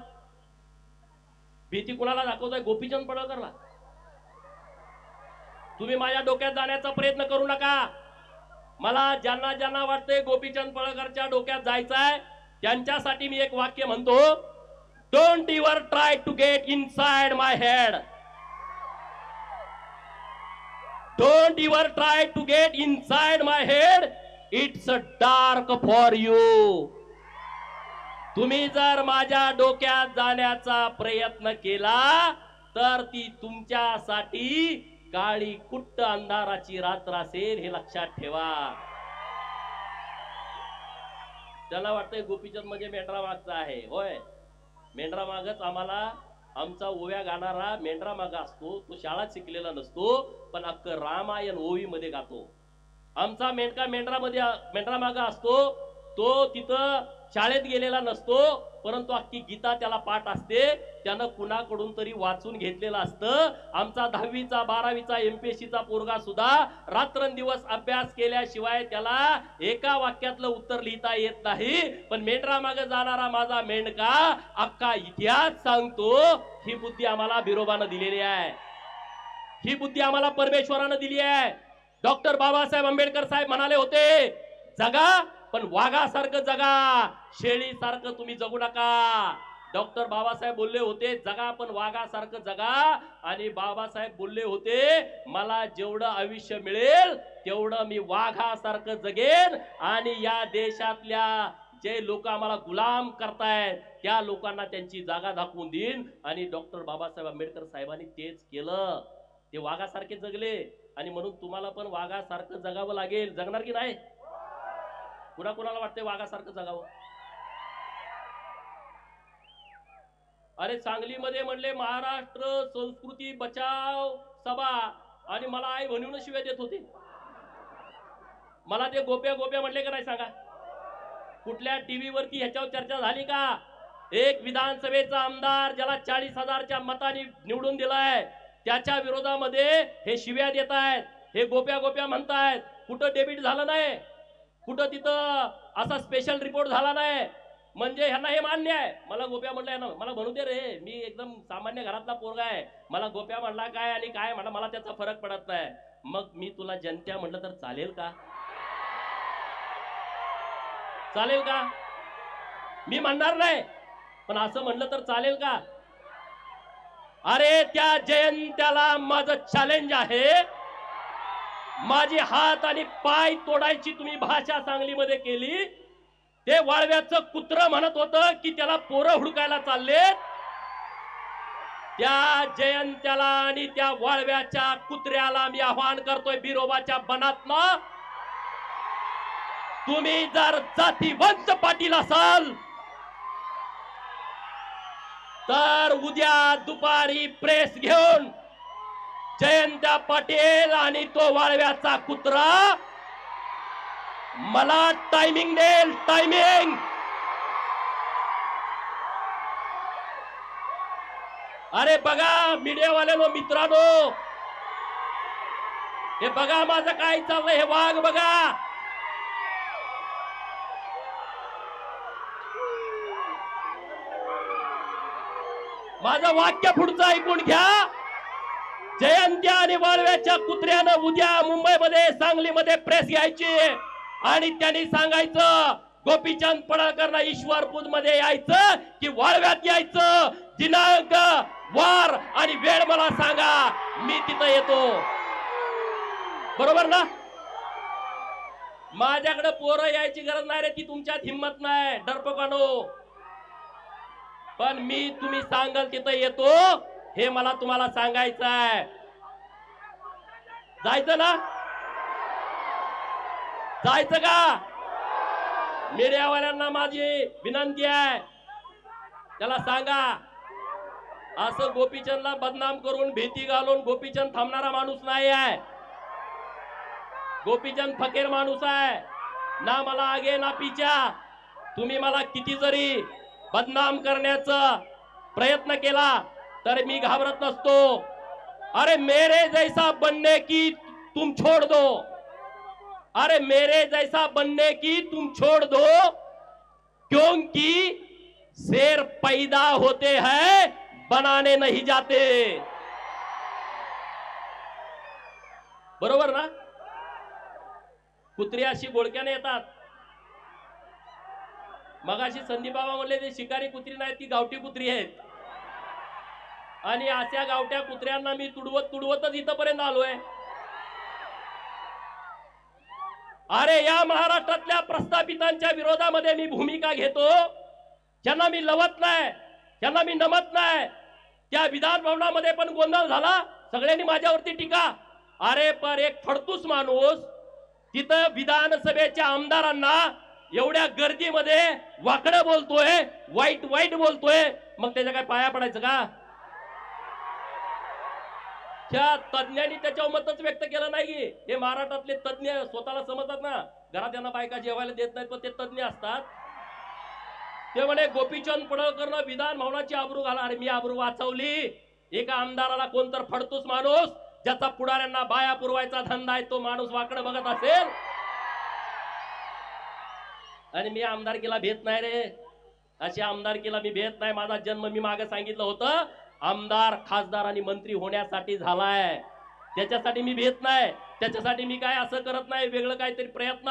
भीती, कुणाला दाखवताय? गोपीचंद पडळकरला. तुम्ही माझ्या डोक्यात जाण्याचा प्रयत्न करू नका. मला ज्यांना ज्यांना वाटतंय गोपीचंद पडळकरच्या डोक्यात जायचंय त्यांच्यासाठी मी एक वाक्य म्हणतो, don't ever try to get inside my head. Don't ever try to get inside my head, it's a dark for you. तुम्ही जर माझ्या डोक्यात जाण्याचा प्रयत्न केला तर ती तुमच्यासाठी काळी कुट्ट अंधाराची रात्र असेल, हे लक्षात ठेवा. त्याला वाटतंय गोपीचंद म्हणजे मेंढरा मागचा आहे. होय, मेंढरा मागच आम्हाला, आमचा ओव्या गाणारा मेंढरा मागा असतो. तो शाळा शिकलेला नसतो, पण अख्खं रामायण ओवी मध्ये गातो. आमचा मेंढका मेंढरा मागा असतो, तो तिथं शाळेत गेलेला नसतो, परंतु अख्खी गीता त्याला पाठ असते, त्यानं कुणाकडून तरी वाचून घेतलेलं असतं. आमचा 10वीचा 12वीचा एमपीएससीचा पोरगा सुद्धा रात्रंदिवस अभ्यास केल्याशिवाय त्याला एका वाक्यातलं उत्तर लिहिता येत नाही. पण मेंढरा मागे जाणारा माझा मेंढका अख्खा इतिहास सांगतो. ही बुद्धी आम्हाला बिरोबानं दिलेली आहे, ही बुद्धी आम्हाला परमेश्वरानं दिली आहे. डॉक्टर बाबासाहेब आंबेडकर साहेब म्हणाले होते, जगा पण वाघासारखं जगा, शेळीसारखं तुम्ही जगू नका. डॉक्टर बाबासाहेब बोलले होते, जगा पण वाघासारखं जगा. आणि बाबासाहेब बोलले होते, मला जेवढं आयुष्य मिळेल तेवढं मी वाघासारखं जगेन आणि या देशातल्या जे लोक आम्हाला गुलाम करतायत त्या लोकांना त्यांची जागा दाखवून देईन. आणि डॉक्टर बाबासाहेब आंबेडकर साहेबांनी तेच केलं. ते वाघासारखे जगले आणि म्हणून तुम्हाला पण वाघासारखं जगावं लागेल. जगणार की नाही? कुणाला वाटतंय वाघासारखं जगावं? अरे सांगलीमध्ये म्हणले महाराष्ट्र संस्कृती बचाव सभा आणि मला आई म्हणून शिव्या देत होते. मला ते गोप्या म्हणले का नाही सांगा? कुठल्या टीव्ही वरती ह्याच्यावर चर्चा झाली का? एक विधानसभेचा आमदार ज्याला 40,000च्या मतांनी निवडून दिलाय त्याच्या विरोधामध्ये हे शिव्या देत आहेत, हे गोप्या म्हणतायत. कुठं डेबिट झालं नाही, कुठं तिथं असा स्पेशल रिपोर्ट झाला नाही. म्हणजे ह्यांना हे मान्य आहे. मला गोप्या म्हणलं ना, मला म्हणू दे रे, मी एकदम सामान्य घरातला पोरगा आहे. मला गोप्या म्हणला काय आणि काय म्हणा मला त्याचा फरक पडत नाही. मग मी तुला जनत्या म्हटलं तर चालेल का? चालेल का? मी म्हणणार नाही, पण असं म्हणलं तर चालेल का? अरे त्या जयंत्याला माझं चॅलेंज आहे. माझी हात आणि पाय तोडायची तुम्ही भाषा सांगलीमध्ये केली. ते वाळव्याचं कुत्र म्हणत होतं की त्याला पोरं हुडकायला चालले. त्या जयंत्याला आणि त्या वाळव्याच्या कुत्र्याला मी आव्हान करतोय बिरोबाच्या बनातनं, तुम्ही जर जातीवंत पाटील असाल तर उद्या दुपारी प्रेस घेऊन जयंत्या पाटील आणि तो वाळव्याचा कुत्रा मला टायमिंग देईल. टायमिंग. अरे बघा मीडियावाल्यांनो, मित्रांनो, हे बघा माझं काय चाललंय, हे वाघ बघा. माझं वाक्य पुढचं ऐकून घ्या. जयंत्या आणि वाळव्याच्या कुत्र्यानं उद्या मुंबईमध्ये सांगलीमध्ये प्रेस घ्यायची. आणि त्यांनी सांगायचं गोपीचंद पडळकरला ईश्वरपूर मध्ये यायचं की वाळव्यात यायचं, दिनांक वार आणि वेळ मला सांगा, मी तिथं येतो. बरोबर ना? माझ्याकडे पोरं यायची गरज नाही रे, ती तुमच्यात हिंमत नाही डरपोकानो. पण मी तुम्ही सांगाल तिथं येतो, हे मला तुम्हाला सांगायचं आहे. जायचं ना? जायचं का? मीडियावाल्यांना माझी विनंती आहे, त्याला सांगा असं गोपीचंदला बदनाम करून भीती घालून गोपीचंद थांबणारा माणूस नाही आहे. गोपीचंद फकीर माणूस आहे ना, मला आगे ना पीछा. तुम्ही मला किती जरी बदनाम करण्याचा प्रयत्न केला तर मी घाबरत नसतो. अरे मेरे जैसा बनने की तुम छोड़ दो, अरे मेरे जैसा बनने की तुम छोड़ दो, क्योंकि शेर पैदा होते हैं बनाने नहीं जाते. बरोबर ना? कुत्री अशी बोळक्याने येतात. मगाशी संदीप बाबा म्हणले ते शिकारी कुत्री नाही, ती गावठी कुत्री आहेत. आणि अशा गावठ्या कुत्र्यांना मी तुडवतच इथपर्यंत आलोय. अरे या महाराष्ट्रातल्या प्रस्थापितांच्या विरोधामध्ये मी भूमिका घेतो, ज्यांना मी लवत नाही, ज्यांना मी नमत नाही. त्या विधान भवनामध्ये पण गोंधळ झाला, सगळ्यांनी माझ्यावरती टीका. अरे पर एक फडतूस माणूस तिथं विधानसभेच्या आमदारांना एवढ्या गर्दीमध्ये वाकडं बोलतोय, वाईट वाईट बोलतोय, मग त्याच्या काय पाया पडायचं का? त्या तज्ञांनी त्याच्यावर मतच व्यक्त केलं नाही. हे महाराष्ट्रातले तज्ञ स्वतःला समजतात ना, घरात त्यांना बायका जेवायला देत नाहीत पण ते तज्ञ असतात. ते म्हणे गोपीचंद पडळकरनं विधान भवनाची आबरू घाला. अरे मी आबरू वाचवली? एका आमदाराला कोणतर फडतूस माणूस ज्याचा पुढाऱ्यांना बाया पुरवायचा धंदा आहे तो माणूस वाकडं बघत असेल, आणि मी आमदारकीला भेट नाही रे, अशी आमदारकीला मी भेट नाही. माझा जन्म मी मागे सांगितलं होतं आमदार खासदार आणि मंत्री होण्यासाठी झालाय, त्याच्यासाठी मी भेट नाही. त्याच्यासाठी मी काय असं करत नाही वेगळं काहीतरी प्रयत्न.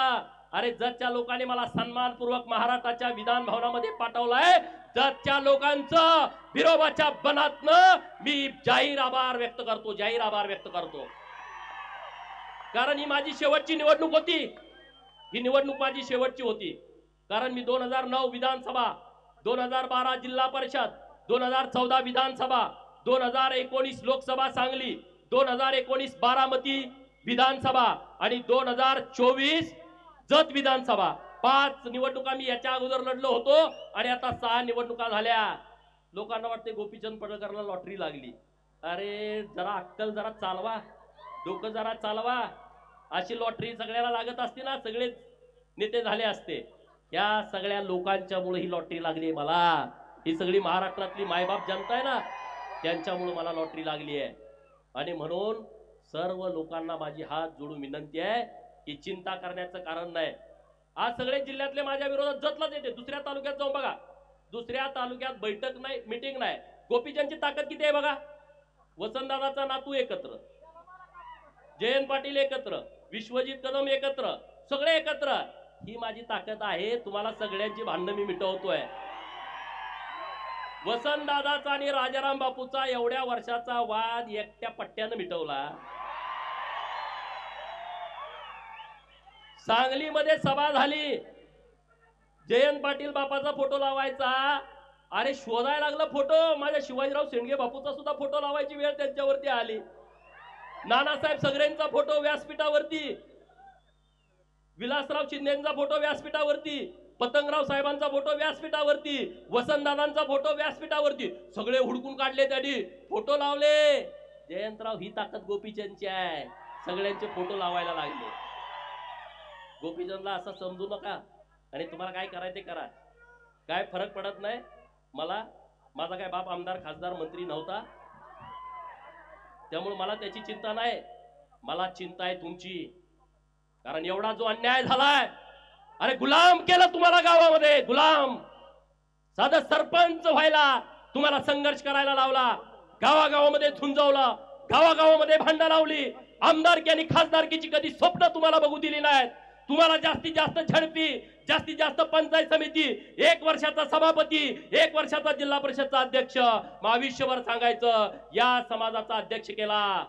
अरे जतच्या लोकांनी मला सन्मानपूर्वक महाराष्ट्राच्या विधान भवनामध्ये पाठवलाय, जतच्या लोकांचं विरोबाच्या बनातनं मी जाहीर आभार व्यक्त करतो, जाहीर आभार व्यक्त करतो. कारण ही माझी शेवटची निवडणूक होती, ही निवडणूक माझी शेवटची होती. कारण मी 2009 विधानसभा, 2012 जिल्हा परिषद, 2014 विधानसभा, 2019 लोकसभा सांगली, 2019 बारामती विधानसभा आणि 2024 जत विधानसभा, 5 निवडणुका मी याच्या अगोदर लढलो होतो आणि आता 6 निवडणुका झाल्या. लोकांना वाटते गोपीचंद पडळकरला लॉटरी लागली. अरे जरा अक्कल जरा चालवा, डोकं जरा चालवा. अशी लॉटरी सगळ्याला लागत असते ना, सगळे नेते झाले असते. या सगळ्या लोकांच्या मुळे ही लॉटरी लागली मला. ही सगळी महाराष्ट्रातली मायबाप जनता आहे ना, त्यांच्यामुळे मला लॉटरी लागली आहे. आणि म्हणून सर्व लोकांना माझी हात जोडून विनंती आहे की चिंता करण्याचं कारण नाही. आज सगळे जिल्ह्यातले माझ्या विरोधात जतलाच येते. दुसऱ्या तालुक्यात जाऊन बघा, दुसऱ्या तालुक्यात बैठक नाही, मीटिंग नाही. गोपीचंदची ताकद किती आहे बघा. वसंतदादाचा नातू एकत्र, जयंत पाटील एकत्र, विश्वजित कदम एकत्र, सगळे एकत्र. ही माझी ताकद आहे. तुम्हाला सगळ्यांची भांडणं मी मिटवतोय. वसंतदादाचा आणि राजाराम बापूचा एवढ्या वर्षाचा वाद एकट्या पट्ट्यानं मिटवला. सांगलीमध्ये सभा झाली, जयंत पाटील बापाचा फोटो लावायचा. अरे शोधायला लागला फोटो, माझ्या शिवाजीराव शेंडगे बापूचा सुद्धा फोटो लावायची वेळ त्यांच्यावरती आली. नानासाहेब सगळ्यांचा फोटो व्यासपीठावरती, विलासराव शिंदेचा फोटो व्यासपीठावरती, पतंगराव साहेबांचा फोटो व्यासपीठावरती, वसंतदादांचा फोटो व्यासपीठावरती. सगळे हुडकून काढले, त्यांनी फोटो लावले. जयंतराव ही ताकद गोपीचंदची आहे, सगळ्यांचे फोटो लावायला लागले. गोपीचंदला असं समजू नका आणि तुम्हाला काय करायचं ते करा, काय फरक पडत नाही मला. माझा काय बाप आमदार खासदार मंत्री नव्हता, त्यामुळे मला त्याची चिंता नाही. मला चिंता आहे तुमची. कारण एवढा जो अन्याय झालाय, अरे गुलाम केलं तुम्हाला गावामध्ये, गुलाम. साधा सरपंच व्हायला तुम्हाला संघर्ष करायला लावला, गावागावामध्ये झुंजवला, गावागावामध्ये भांडणं लावली. आमदारकी आणि खासदारकीची कधी स्वप्न तुम्हाला बघू दिली नाहीत. तुम्हाला जास्तीत जास्त झडपी, जास्तीत जास्त पंचायत समिती, 1 वर्षाचा सभापती, 1 वर्षाचा जिल्हा परिषदचा अध्यक्ष, आयुष्यभर सांगायचं या समाजाचा अध्यक्ष केला,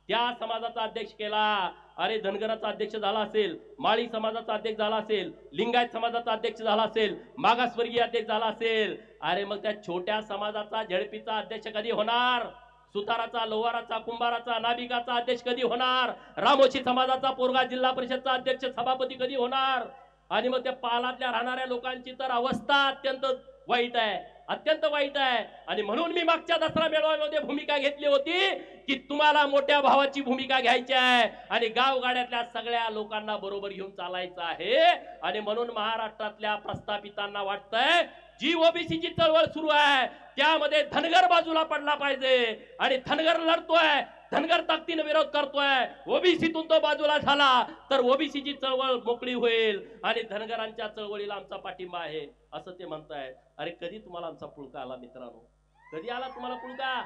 त्या समाजाचा अध्यक्ष केला. अरे धनगराचा अध्यक्ष झाला असेल, माळी समाजाचा अध्यक्ष झाला असेल, लिंगायत समाजाचा अध्यक्ष झाला असेल, मागासवर्गीय अध्यक्ष झाला असेल, अरे मग त्या छोट्या समाजाचा झडपीचा अध्यक्ष कधी होणार? सुताराचा, लोहाराचा, कुंभाराचा, नाभिकाचा अध्यक्ष कधी होणार? रामोशी समाजाचा पोरगा जिल्हा परिषदचा अध्यक्ष, सभापती कधी होणार? आणि मग त्या पालातल्या राहणाऱ्या लोकांची तर अवस्था अत्यंत वाईट आहे, अत्यंत वाईट आहे. आणि म्हणून मी मागच्या दसरा मेळाव्यामध्ये भूमिका घेतली होती की तुम्हाला मोठ्या भावाची भूमिका घ्यायची आहे आणि गावगाड्यातल्या सगळ्या लोकांना बरोबर घेऊन चालायचं आहे. आणि म्हणून महाराष्ट्रातल्या प्रस्थापितांना वाटतंय जी ओबीसीची चळवळ सुरू आहे त्यामध्ये धनगर बाजूला पडला पाहिजे आणि धनगर लढतोय, धनगर ताकदीने विरोध करतोय, ओबीसीतून तो बाजूला झाला तर ओबीसीची चळवळ मोकळी होईल आणि धनगरांच्या चळवळीला आमचा पाठिंबा आहे असं ते म्हणतायत. अरे कधी तुम्हाला आमचा पुळका आला मित्रांनो? कधी आला तुम्हाला पुळका?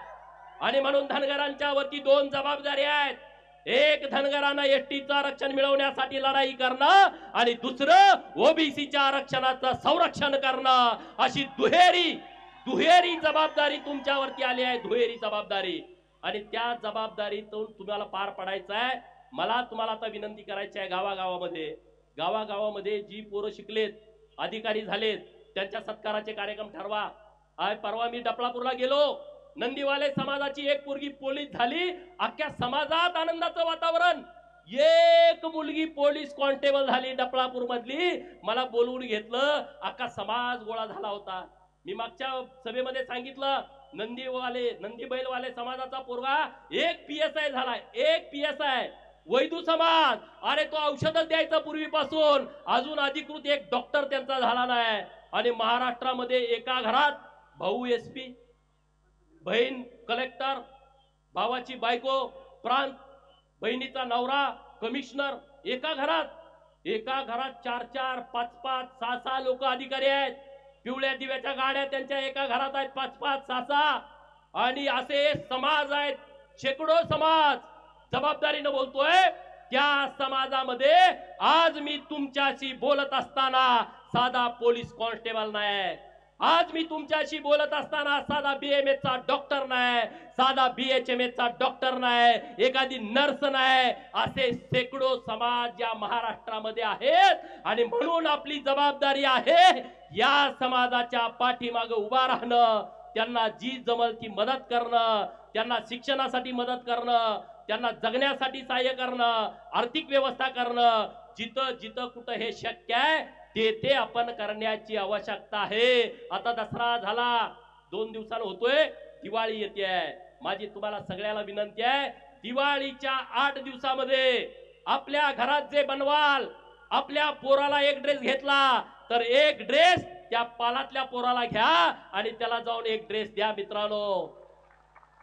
आणि म्हणून धनगरांच्या वरती 2 जबाबदारी आहेत. एक, धनगरांना एसटीचं आरक्षण मिळवण्यासाठी लढाई करणं आणि दुसरं ओबीसीच्या आरक्षणाचं संरक्षण करणं. अशी दुहेरी जबाबदारी तुमच्यावरती आली आहे, दुहेरी जबाबदारी. आणि त्या जबाबदारीतून तुम्हाला पार पडायचं आहे. मला तुम्हाला आता विनंती करायची आहे, गावागावामध्ये जी पोरं शिकलेत, अधिकारी झालेत, त्यांच्या सत्काराचे कार्यक्रम ठरवा. आज परवा मी डपळापूरला गेलो, नंदीवाले समाजाची एक पोरगी पोलीस झाली, अख्ख्या समाजात आनंदाचं वातावरण. एक मुलगी पोलीस कॉन्स्टेबल झाली डपळापूर मधली, मला बोलवून घेतलं, अख्खा समाज गोळा झाला होता. मी मागच्या सभेमध्ये सांगितलं, नंदी बैलवाले समाजाचा पोरगा एक PSI झालाय, एक PSI. वैदू समाज, अरे तो औषधच द्यायचा पूर्वीपासून, अजून अधिकृत एक डॉक्टर त्यांचा झाला नाही. आणि महाराष्ट्रामध्ये एका घरात भाऊ SP, बहीण कलेक्टर, भावाची बायको प्रांत, बहिणीचा नवरा कमिशनर, एका घरात 4-4, 5-5, 6-6 लोक अधिकारी आहेत. पिवळ्या दिव्याच्या गाड्या त्यांच्या एका घरात आहेत, 5-5, 6-6. आणि असे समाज आहेत, शेकडो समाज. जबाबदारीनं बोलतोय, त्या समाजामध्ये आज मी तुमच्याशी बोलत असताना साधा पोलीस कॉन्स्टेबल नाही, आज मी तुमच्याशी बोलत असताना साधा BMS चा डॉक्टर नाही, साधा BHMS चा डॉक्टर नाही, एखादी नर्स नाही. असे शेकडो समाज या महाराष्ट्रामध्ये आहेत. आणि म्हणून आपली जबाबदारी आहे या समाजाच्या पाठीमागे उभा राहणं, त्यांना जी जमल ती मदत करणं, त्यांना शिक्षणासाठी मदत करणं, त्यांना जगण्यासाठी सहाय्य करणं, आर्थिक व्यवस्था करणं. जिथं जिथं कुठं हे शक्य आहे ते आपण करण्याची आवश्यकता आहे. आता दसरा झाला, 2 दिवसांनी होतोय, दिवाळी येते आहे. माझी तुम्हाला सगळ्याला विनंती आहे, दिवाळीच्या 8 दिवसामध्ये आपल्या घरात जे बनवाल, आपल्या पोराला एक ड्रेस घेतला तर एक ड्रेस त्या पालातल्या पोराला घ्या आणि त्याला जाऊन एक ड्रेस द्या मित्रांनो.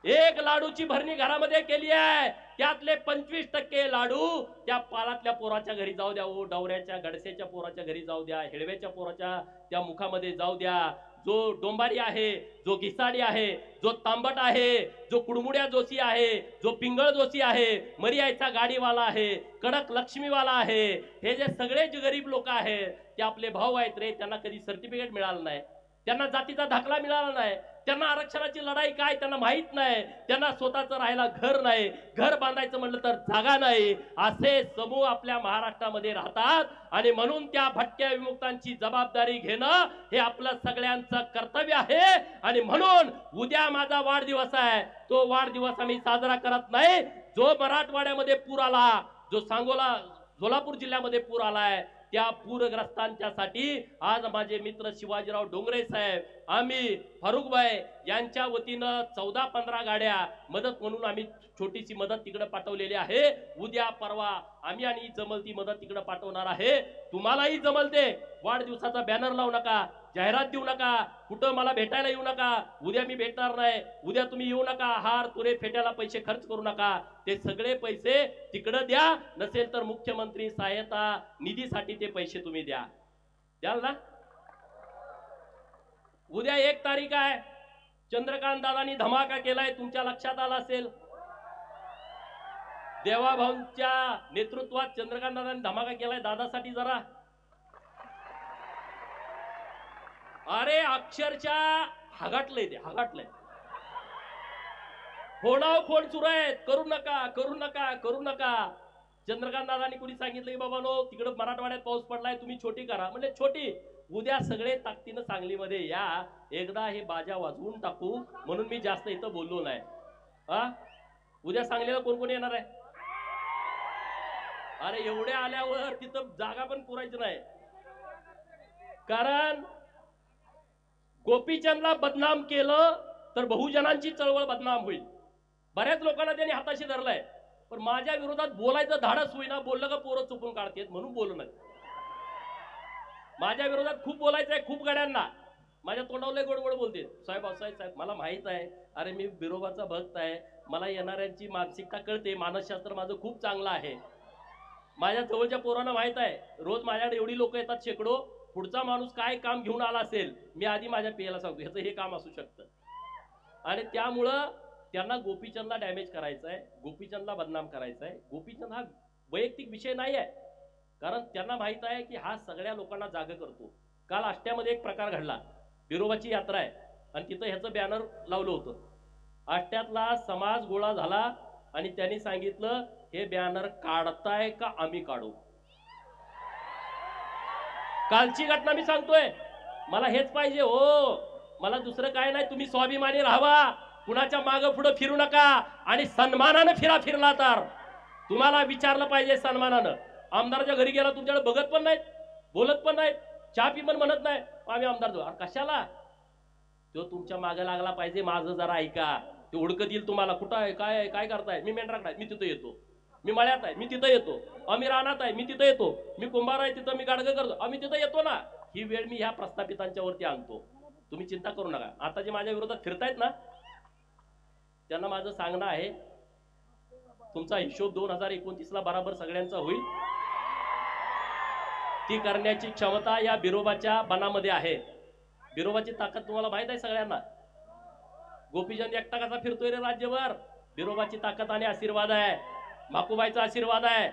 एक लाडूची भरणी घरामध्ये केली आहे, त्यातले 25% लाडू त्या पालातल्या पोराच्या घरी जाऊ द्या, डवऱ्याच्या गडसेच्या पोराच्या घरी जाऊ द्या, हेळव्याच्या पोराच्या त्या मुखामध्ये जाऊ द्या. जो डोंबारी आहे, जो घिसाडी आहे, जो तांबट आहे, जो कुडमुड्या जोशी आहे, जो पिंगळ जोशी आहे, मरियाचा गाडीवाला आहे, कडक लक्ष्मीवाला आहे, हे जे सगळे जे गरीब लोक आहेत ते आपले भाऊ आहेत रे. त्यांना कधी सर्टिफिकेट मिळालं नाही, त्यांना जातीचा दाखला मिळाला नाही, त्यांना आरक्षणाची लढाई काय त्यांना माहित नाही, त्यांना स्वतःचं राहायला घर नाही, घर बांधायचं म्हटलं तर जागा नाही. असे समूह आपल्या महाराष्ट्रामध्ये राहतात. आणि म्हणून त्या भटक्या विमुक्तांची जबाबदारी घेणं हे आपलं सगळ्यांचं कर्तव्य आहे. आणि म्हणून उद्या माझा वाढदिवस आहे, तो वाढदिवस आम्ही साजरा करत नाही. जो मराठवाड्यामध्ये पूर आला, जो सोलापूर जिल्ह्यामध्ये पूर आलाय, त्या पूरग्रस्तांच्यासाठी आज माझे मित्र शिवाजीराव डोंगरे साहेब, आम्ही फारुखभाई यांच्या वतीनं 14-15 गाड्या मदत म्हणून आम्ही छोटीशी मदत तिकडे पाठवलेली आहे. उद्या परवा आम्ही आणि जमल ती मदत तिकडे पाठवणार आहे. तुम्हालाही जमल ते वाढदिवसाचा बॅनर लावू नका, जाहिरात देऊ नका, कुठं मला भेटायला येऊ नका, उद्या मी भेटणार नाही, उद्या तुम्ही येऊ नका, हार तुरे फेट्याला पैसे खर्च करू नका. ते सगळे पैसे तिकडे द्या, नसेल तर मुख्यमंत्री सहायता निधीसाठी ते पैसे तुम्ही द्याल ना. उद्या 1 तारीख आहे, चंद्रकांत दादांनी धमाका केलाय, तुमच्या लक्षात आला असेल. देवाभाऊंच्या नेतृत्वात चंद्रकांत दादांनी धमाका केलाय दादासाठी जरा. अरे अक्षरशः हागाटलंय ते, हागाटलंय. फोडाव फोड सुरू आहेत, करू नका करू नका करू नका. चंद्रकांत दादांनी कुणी सांगितलं की बाबा नो तिकडे मराठवाड्यात पाऊस पडलाय तुम्ही छोटी करा, म्हणजे छोटी. उद्या सगळे ताकदीनं सांगलीमध्ये या, एकदा हे बाजा वाजवून टाकू, म्हणून मी जास्त इथं बोललो नाही. हा उद्या सांगलीला कोण कोण येणार आहे? अरे एवढे आल्यावर तिथं जागा पण पुरायची नाही. कारण गोपीचंदला बदनाम केलं तर बहुजनांची चळवळ बदनाम होईल. बऱ्याच लोकांना त्यांनी हाताशी धरलाय, पण माझ्या विरोधात बोलायचं धाडस होईना. बोललं का पोरं चुकून काढतात म्हणून बोलू नये. माझ्या विरोधात खूप बोलायचं आहे, खूप गड्यांना माझ्या तोंडावले गोड गोड बोलते. साहेब साहेब मला माहित आहे, अरे मी बिरोबाचा भक्त आहे, मला येणाऱ्यांची मानसिकता कळते, मानसशास्त्र माझं खूप चांगलं आहे. माझ्या जवळच्या पोरांना माहित आहे, रोज माझ्याकडे एवढी लोक येतात शेकडो. पुढचा माणूस काय काम घेऊन आला असेल मी आधी माझ्या पियाला सांगतो ह्याचं हे काम असू शकतं. आणि त्यामुळं त्यांना गोपीचंदला डॅमेज करायचं आहे, गोपीचंदला बदनाम करायचं आहे. गोपीचंद हा वैयक्तिक विषय नाही आहे, कारण त्यांना माहित आहे की हा सगळ्या लोकांना जागा करतो. काल आष्ट्यामध्ये एक प्रकार घडला, बिरोबाची यात्रा आहे आणि तिथं ह्याचं बॅनर लावलं होतं. आष्ट्यातला समाज गोळा झाला आणि त्यांनी सांगितलं हे बॅनर काढताय का आम्ही काढू. कालची घटना मी सांगतोय, मला हेच पाहिजे हो, मला दुसरं काय नाही. तुम्ही स्वाभिमानी राहावा, कुणाच्या मागं पुढं फिरू नका आणि सन्मानानं फिरला तर तुम्हाला विचारलं पाहिजे सन्मानानं. आमदाराच्या घरी गेला तुमच्याकडे बघत पण नाहीत, बोलत पण नाहीत, चहा पी पण म्हणत नाही, आम्ही आमदार जाऊ. कशाला? तो तुमच्या मागे लागला पाहिजे. माझं जरा ऐका, ते हुडकत येईल तुम्हाला. कुठं आहे, काय आहे, काय करताय? मी मेंढराकडे आहे, मी तिथं येतो. मी मळ्यात आहे, मी तिथं येतो. आम्ही रानात आहे, मी तिथं येतो. मी कुंभार आहे, तिथं मी गाडगं करतो, आम्ही तिथं येतो ना. ही वेळ मी ह्या प्रस्थापितांच्या वरती आणतो, तुम्ही चिंता करू नका. आता जे माझ्या विरोधात फिरतायत ना, त्यांना माझं सांगणं आहे, तुमचा हिशोब 2029ला बराबर सगळ्यांचा होईल. ती करण्याची क्षमता या बिरोबाच्या बनामध्ये आहे. बिरोबाची ताकद तुम्हाला माहित आहे सगळ्यांना. गोपीचंद एकटा कसा फिरतोय रे राज्यभर, बिरोबाची ताकद आणि आशीर्वाद आहे, माकुबाईचा आशीर्वाद आहे.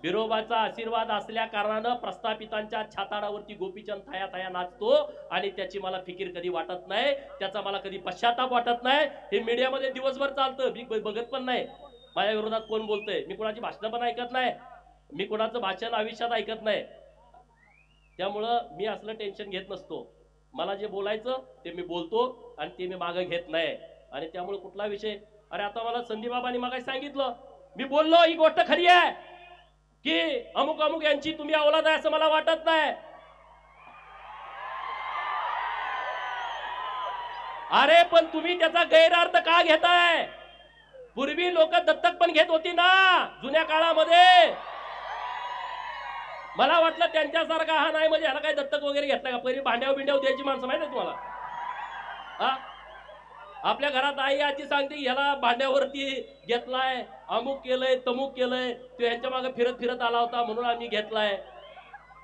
बिरोबाचा आशीर्वाद असल्या कारणानं प्रस्थापितांच्या छाताडावरती गोपीचंद थाया थाया नाचतो आणि त्याची मला फिकीर कधी वाटत नाही, त्याचा मला कधी पश्चाताप वाटत नाही. हे मीडियामध्ये दिवसभर चालतं, मी बघत पण नाही माझ्या विरोधात कोण बोलतंय. मी कोणाची भाषणं पण ऐकत नाही, मी कोणाचं भाषण आयुष्यात ऐकत नाही. त्यामुळं मी असलं टेन्शन घेत नसतो. मला जे बोलायचं ते मी बोलतो आणि ते मी मागं घेत नाही. आणि त्यामुळे कुठला विषय, अरे आता मला संदीप बाबांनी मागाशी सांगितलं, मी बोललो ही गोष्ट खरी आहे की अमुक अमुक यांची तुम्ही औलाद आहे असं मला वाटत नाही. अरे पण तुम्ही त्याचा गैरअर्थ का घेताय? पूर्वी लोक दत्तक पण घेत होती ना जुन्या काळामध्ये. मला वाटलं त्यांच्यासारखा हा नाही, म्हणजे ह्याला काय दत्तक वगैरे घेतला का? पहिली भांड्यावर बिंड्यावर द्यायची माणसं माहिती आहे तुम्हाला. हा आपल्या घरात आई आजी सांगते ह्याला भांड्यावरती घेतलाय, अमुक केलंय तमुक केलंय, तो ह्यांच्या मागे फिरत फिरत आला होता म्हणून आम्ही घेतलाय.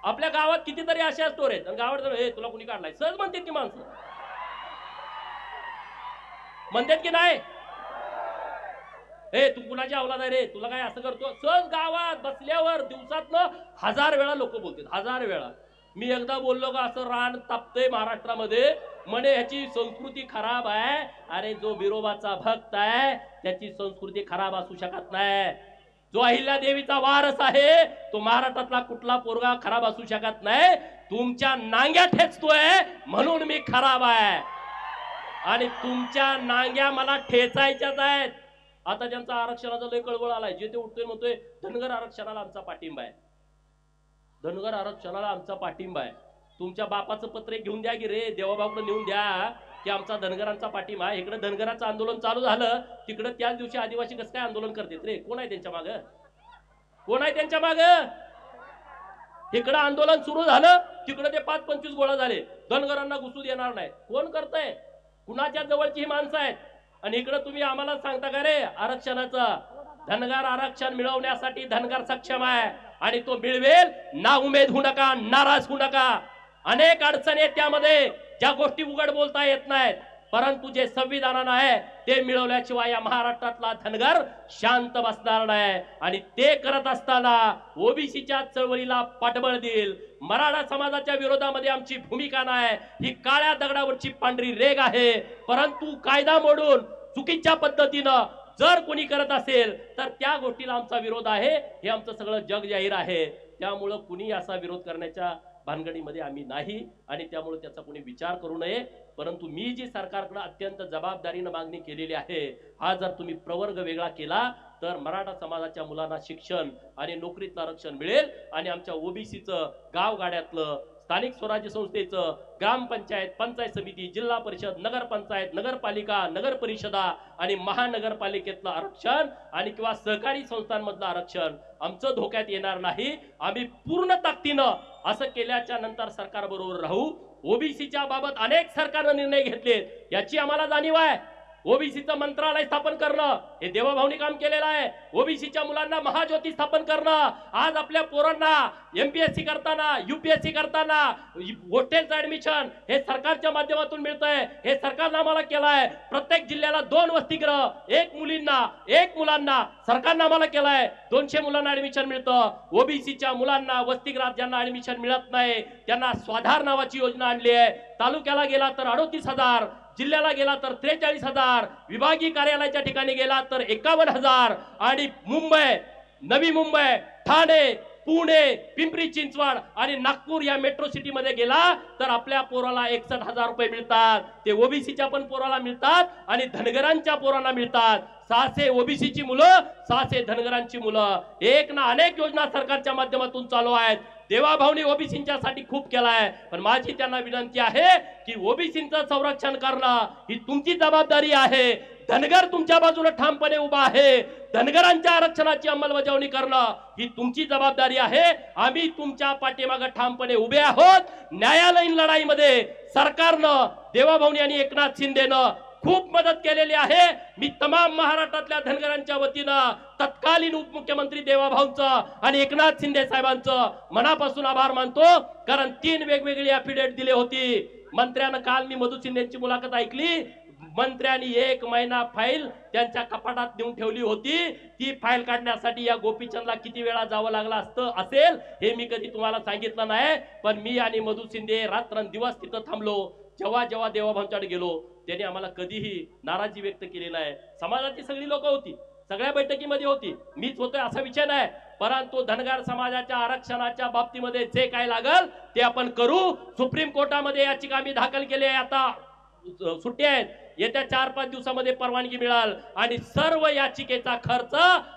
आपल्या गावात कितीतरी अशा स्टोरी आहेत. गावात हे तुला कुणी काढलाय सहज म्हणतात की माणसं, म्हणतात की नाही, हे तू कुणाची औलाद आहे रे, तुला काय असं करतो. सहज गावात बसल्यावर दिवसातनं 1000 वेळा लोक बोलतात, 1000 वेळा. मी एकदा बोललो का असं रान तापतंय महाराष्ट्रामध्ये, म्हणे ह्याची संस्कृती खराब आहे. अरे जो बिरोबाचा भक्त आहे त्याची संस्कृती खराब असू शकत नाही. जो अहिल्यादेवीचा वारस आहे तो महाराष्ट्रातला कुठला पोरगा खराब असू शकत नाही. तुमच्या नांग्या ठेचतोय म्हणून मी खराब आहे आणि तुमच्या नांग्या मला ठेचायच्याच आहेत. आता ज्यांचा आरक्षणाचा लय कळवळ आलाय, जे ते उठतोय म्हणतोय धनगर आरक्षणाला आमचा पाठिंबा आहे, धनगर आरक्षणाला आमचा पाठिंबा आहे. तुमच्या बापाचं पत्र घेऊन द्या की रे, देवाभाऊकडे नेऊन द्या की आमचा धनगरांचा पाठिंबा आहे. इकडे धनगराचं आंदोलन चालू झालं, तिकडे त्याच दिवशी आदिवासी कसं काय आंदोलन करतात रे? कोण आहे त्यांच्या मागं? कोण आहे त्यांच्या मागं? इकडं आंदोलन सुरू झालं, तिकडे ते 5-25 गोळा झाले, धनगरांना घुसू देणार नाही. कोण करतंय? कुणाच्या जवळची ही माणसं आहेत? आणि इकडे तुम्ही आम्हाला सांगता का रे आरक्षणाचं? धनगर आरक्षण मिळवण्यासाठी धनगर सक्षम आहे आणि तो मिळवेल. ना उमेद होऊ नका, नाराज होऊ नका. अनेक अडचणी आहेत त्यामध्ये, ज्या गोष्टी उघड बोलता येत नाहीत. परंतु जे संविधानानं आहे ते मिळवल्याशिवाय या महाराष्ट्रातला धनगर शांत बसणार नाही आणि ते करत असताना ओबीसीच्या चळवळीला पाठबळ देईल। मराठा समाजाच्या विरोधामध्ये आमची भूमिका नाही, ही काळ्या दगडावरची पांढरी रेघ आहे। परंतु कायदा मोडून चुकीच्या पद्धतीनं जर कोणी करत असेल तर त्या गोष्टीला आमचा विरोध आहे, हे आमचं सगळं जग जाहीर आहे। त्यामुळे कुणी असा विरोध करण्याच्या भानगडीमध्ये आम्ही नाही आणि त्यामुळे त्याचा कोणी विचार करू नये। परंतु मी जी सरकारकडे अत्यंत जबाबदारीने मागणी केलेली आहे, हा जर तुम्ही प्रवर्ग वेगळा केला तर मराठा समाजाच्या मुलांना शिक्षण आणि नोकरीतलं आरक्षण मिळेल आणि आमच्या ओबीसीचं गावगाड्यातलं स्थानिक स्वराज्य संस्थेचं ग्रामपंचायत, पंचायत समिती, जिल्हा परिषद, नगरपंचायत, नगरपालिका, नगर परिषदा आणि महानगरपालिकेतलं आरक्षण आणि किंवा सहकारी संस्थांमधलं आरक्षण आमचं धोक्यात येणार नाही। आम्ही पूर्ण ताकदीनं असं केल्याच्या नंतर सरकारबरोबर राहू। ओबीसीच्या बाबत अनेक सरकारने निर्णय घेतले, याची आम्हाला जाणीव आहे। ओबीसीचं मंत्रालय स्थापन करणं हे देवाभाऊनी काम केलेलं आहे। ओबीसीच्या मुलांना महाज्योती स्थापन करणं, आज आपल्या पोरांना एमपीएससी करताना, यूपीएससी करताना हॉस्टेलचं ऍडमिशन हे सरकारच्या माध्यमातून मिळतंय, हे सरकारनं आम्हाला केलंय। प्रत्येक जिल्ह्याला 2 वसतिगृह, 1 मुलींना 1 मुलांना सरकारनं आम्हाला केलंय। 200 मुलांना ऍडमिशन मिळतं। ओबीसीच्या मुलांना वसतिगृहात ज्यांना ऍडमिशन मिळत नाही त्यांना स्वाधार नावाची योजना आणली आहे। तालुक्याला गेला तर 38,000, जिल्ह्याला गेला तर 43,000, विभागीय कार्यालयाच्या ठिकाणी गेला तर 51,000 आणि मुंबई, नवी मुंबई, ठाणे, पुणे, पिंपरी चिंचवड आणि नागपूर या मेट्रो सिटी मध्ये गेला तर आपल्या पोराला 61,000 रुपये मिळतात। ते ओबीसीच्या पण पोराला मिळतात आणि धनगरांच्या पोरांना मिळतात। 600 ओबीसीची मुलं, 600 धनगरांची मुलं, एक ना अनेक योजना सरकारच्या माध्यमातून चालू आहेत। देवाभाऊनी ओबीसींच्यासाठी खूप केलाय, पण माझी त्यांना विनंती आहे की ओबीसींचं संरक्षण करणं ही तुमची जबाबदारी आहे। धनगर तुमच्या बाजूने ठामपणे उभा आहे, धनगरांच्या आरक्षणाची अंमलबजावणी करणं ही तुमची जबाबदारी आहे। आम्ही तुमच्या पाठीमागे ठामपणे उभे आहोत। न्यायालयीन लढाईमध्ये सरकारनं, देवाभाऊनी आणि एकनाथ शिंदेनं खूप मदत केलेली आहे। मी तमाम महाराष्ट्रातल्या धनगरांच्या वतीनं तत्कालीन उपमुख्यमंत्री देवाभाऊंचं आणि एकनाथ शिंदे साहेबांचं मनापासून आभार मानतो, कारण 3 वेगवेगळी ॲफिडेविट दिली होती। मंत्र्यानं, काल मी मधु शिंदेची मुलाखत ऐकली, मंत्र्यांनी 1 महिना फाईल त्यांच्या कपाटात नेऊन ठेवली होती। ती फाईल काढण्यासाठी या गोपीचंदला किती वेळा जावं लागलं असेल हे मी कधी तुम्हाला सांगितलं नाही, पण मी आणि मधु शिंदे रात्रंदिवस तिथं थांबलो। जेव्हा जेव्हा देवाभाऊंच्याकडे गेलो त्यांनी आम्हाला कधीही नाराजी व्यक्त केली नाही। समाजाची सगळी लोक होती, सगळ्या बैठकीमध्ये होती, मीच होतोय असा विषय नाही। परंतु धनगर समाजाच्या आरक्षणाच्या बाबतीमध्ये जे काय लागल ते आपण करू। सुप्रीम कोर्टामध्ये याचिका आम्ही दाखल केली आहे, आता सुट्टी आहेत, येत्या 4-5 दिवसामध्ये परवानगी मिळाल आणि सर्व याचिकेचा खर्च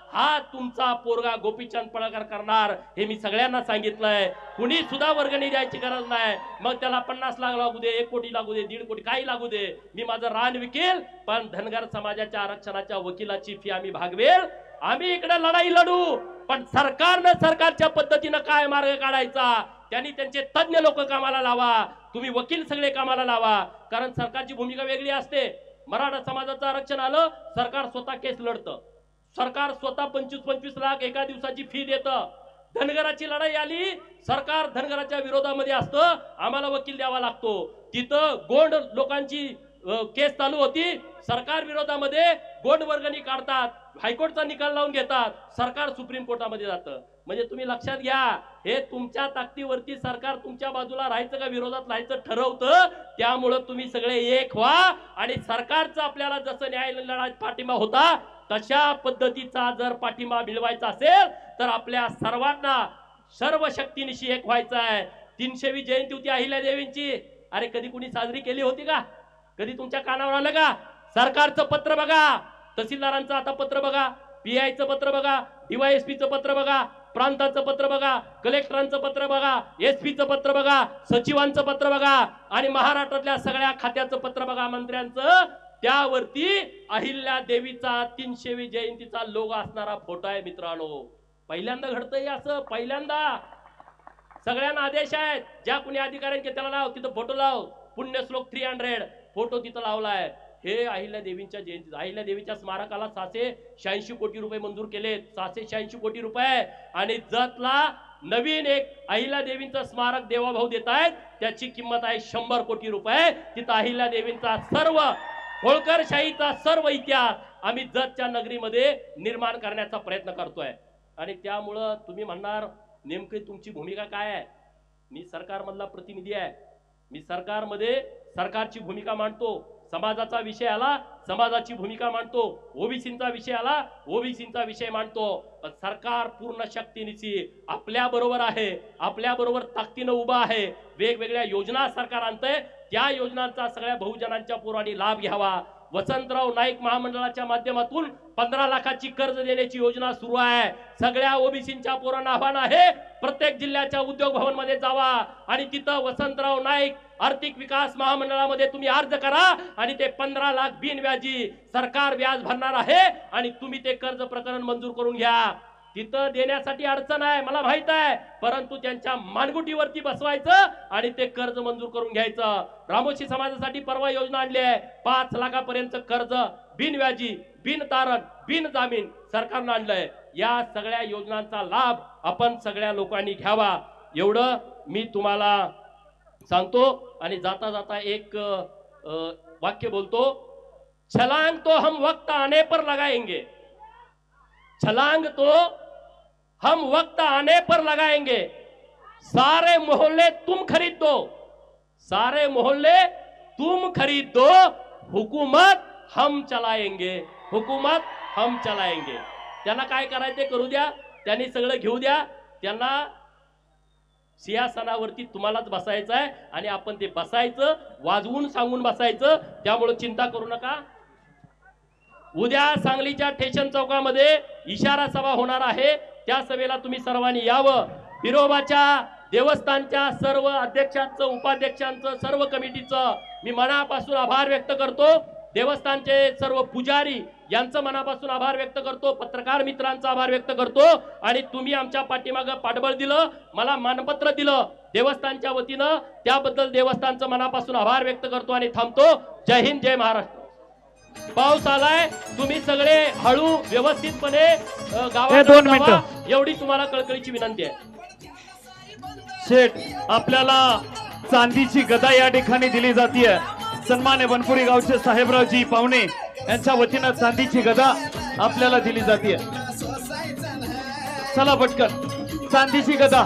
हा तुमचा पोरगा गोपीचंद पळकर करणार, हे मी सगळ्यांना सांगितलंय। कुणी सुद्धा वर्गणी द्यायची गरज नाही, मग त्याला 50 लाख लागू दे, 1 कोटी लागू दे, 1.5 कोटी काही लागू दे, मी माझं रान विकेल, पण धनगर समाजाच्या आरक्षणाच्या वकिलाची फी आम्ही भागवेल। आम्ही इकडे लढाई लढू, पण सरकारनं सरकारच्या पद्धतीनं काय मार्ग काढायचा त्यांनी त्यांचे तज्ञ लोक कामाला लावा, तुम्ही वकील सगळे कामाला लावा, कारण सरकारची भूमिका वेगळी असते। मराठा समाजाचं आरक्षण आलं, सरकार स्वतः केस लढतं, सरकार स्वतः 25-25 लाख एका दिवसाची फी देतं। धनगराची लढाई आली, सरकार धनगराच्या विरोधामध्ये असतं, आम्हाला वकील द्यावा लागतो। तिथं गोंड लोकांची केस चालू होती, सरकार विरोधामध्ये गोंड वर्गणी काढतात, हायकोर्टचा निकाल लावून घेतात, सरकार सुप्रीम कोर्टामध्ये जातं। म्हणजे तुम्ही लक्षात घ्या, हे तुमच्या ताकदीवरती सरकार तुमच्या बाजूला राहायचं का विरोधात राहायचं ठरवतं। त्यामुळे तुम्ही सगळे एक व्हा आणि सरकारचं आपल्याला जसं न्यायालयीन लढाईत पाठिंबा होता तशा पद्धतीचा जर पाठिंबा मिळवायचा असेल तर आपल्या सर्वांना सर्व शक्तीनिशी एक व्हायचं आहे। 300वी जयंती होती अहिल्यादेवींची, अरे कधी कुणी साजरी केली होती का? कधी तुमच्या कानावर आलं का? सरकारचं पत्र बघा, तहसीलदारांचं आता पत्र बघा, पीआयचं पत्र बघा, डीवायएसपीचं पत्र बघा, प्रांताचं पत्र बघा, कलेक्टरांचं पत्र बघा, एसपीचं पत्र बघा, सचिवांचं पत्र बघा आणि महाराष्ट्रातल्या सगळ्या खात्याचं पत्र बघा, मंत्र्यांचं। त्यावरती अहिल्या देवीचा 300वी जयंतीचा लोगो असणारा फोटो आहे। मित्रांनो, पहिल्यांदा घडतंय असं, पहिल्यांदा। सगळ्यांना आदेश आहेत, ज्या कुणी अधिकाऱ्यांचे त्याला लाव, तिथं फोटो लाव, पुण्यश्लोक 300 फोटो तिथं लावलाय। हे अहिल्या देवींच्या जयंती, अहिल्या देवीच्या स्मारकाला 686 कोटी रुपये मंजूर केलेत, 686 कोटी रुपये। आणि जतला नवीन एक अहिल्यादेवींचं स्मारक देवाभाऊ देत आहेत, त्याची किंमत आहे 100 कोटी रुपये. तिथं अहिल्यादेवींचा सर्व होळकरशाहीचा सर्व इतिहास आम्ही जतच्या नगरीमध्ये निर्माण करण्याचा प्रयत्न करतोय. आणि त्यामुळं तुम्ही म्हणणार नेमकी तुमची भूमिका काय आहे. मी सरकारमधला प्रतिनिधी आहे, मी सरकारमध्ये सरकारची भूमिका मांडतो. समाजाचा विषय आला समाजाची भूमिका मांडतो, ओबीसींचा विषय आला ओबीसींचा विषय मांडतो. पण सरकार पूर्ण शक्तीनिशी आपल्या बरोबर आहे, आपल्या बरोबर ताकदीनं उभा आहे. वेगवेगळ्या योजना सरकार आणतंय, त्या योजनांचा सगळ्या बहुजनांच्या पोरांनी लाभ घ्यावा. वसंतराव नाईक महामंडळाच्या माध्यमातून 15 लाखाची कर्ज देण्याची योजना सुरू आहे. सगळ्या ओबीसींच्या पोरांना आव्हान आहे, प्रत्येक जिल्ह्याच्या उद्योग भवन मध्ये जावा आणि तिथं वसंतराव नाईक आर्थिक विकास महामंडळामध्ये तुम्ही अर्ज करा आणि ते 15 लाख बिनव्याजी सरकार व्याज भरणार आहे आणि तुम्ही ते कर्ज प्रकरण मंजूर करून घ्या. तिथं देण्यासाठी अडचण आहे मला माहित आहे, परंतु त्यांच्या मानगुटीवरती बसवायचं आणि ते कर्ज मंजूर करून घ्यायचं. रामोशी समाजासाठी परवा योजना आणली आहे, 5 लाखापर्यंत कर्ज बिनव्याजी बिन तारण बिन जामीन सरकारनं आणलंय. या सगळ्या योजनांचा लाभ आपण सगळ्या लोकांनी घ्यावा एवढं मी तुम्हाला सांगतो. आणि जाता जाता एक वाक्य बोलतो, छलांग तो हम वक्त आने पर लगाएंगे, छलांग तो हम वक्त आने पर लगाएंगे, सारे मोहल्ले तुम खरीद दो, सारे मोहल्ले तुम खरीद दो, हुकूमत हम चलाएंगे, हुकूमत हम चलाएंगे. त्यांना काय करायचं ते करू द्या, त्यांनी सगळं घेऊ द्या. त्यांना सिंहासनावरती तुम्हालाच बसायचं आहे आणि आपण ते बसायचं, वाजवून सांगून बसायचं. त्यामुळे चिंता करू नका. उद्या सांगलीच्या स्टेशन चौकामध्ये इशारा सभा होणार आहे, त्या सभेला तुम्ही सर्वांनी यावं. बिरोबाच्या देवस्थानच्या सर्व अध्यक्षांचं उपाध्यक्षांचं सर्व कमिटीचं मी मनापासून आभार व्यक्त करतो. देवस्थानचे सर्व पुजारी यांचं मनापासून आभार व्यक्त करतो. पत्रकार मित्रांचा आभार व्यक्त करतो. आणि तुम्ही आमच्या पाठीमागं पाठबळ दिलं, मला मानपत्र दिलं देवस्थानच्या वतीनं, त्याबद्दल देवस्थानचं मनापासून आभार व्यक्त करतो आणि थांबतो. जय हिंद, जय महाराष्ट्र. पाऊस आलाय, तुम्ही सगळे हळू व्यवस्थितपणे गावात जावा एवढी तुम्हाला कळकळीची विनंती आहे. शेठ, आपल्याला चांदीची गदा या ठिकाणी दिली जाते. सन्मान्य बनपुरी गावचे साहेबरावजी पाहुणे यांच्या वतीनं चांदीची गदा आपल्याला दिली जाते. चला पटकन चांदीची गदा.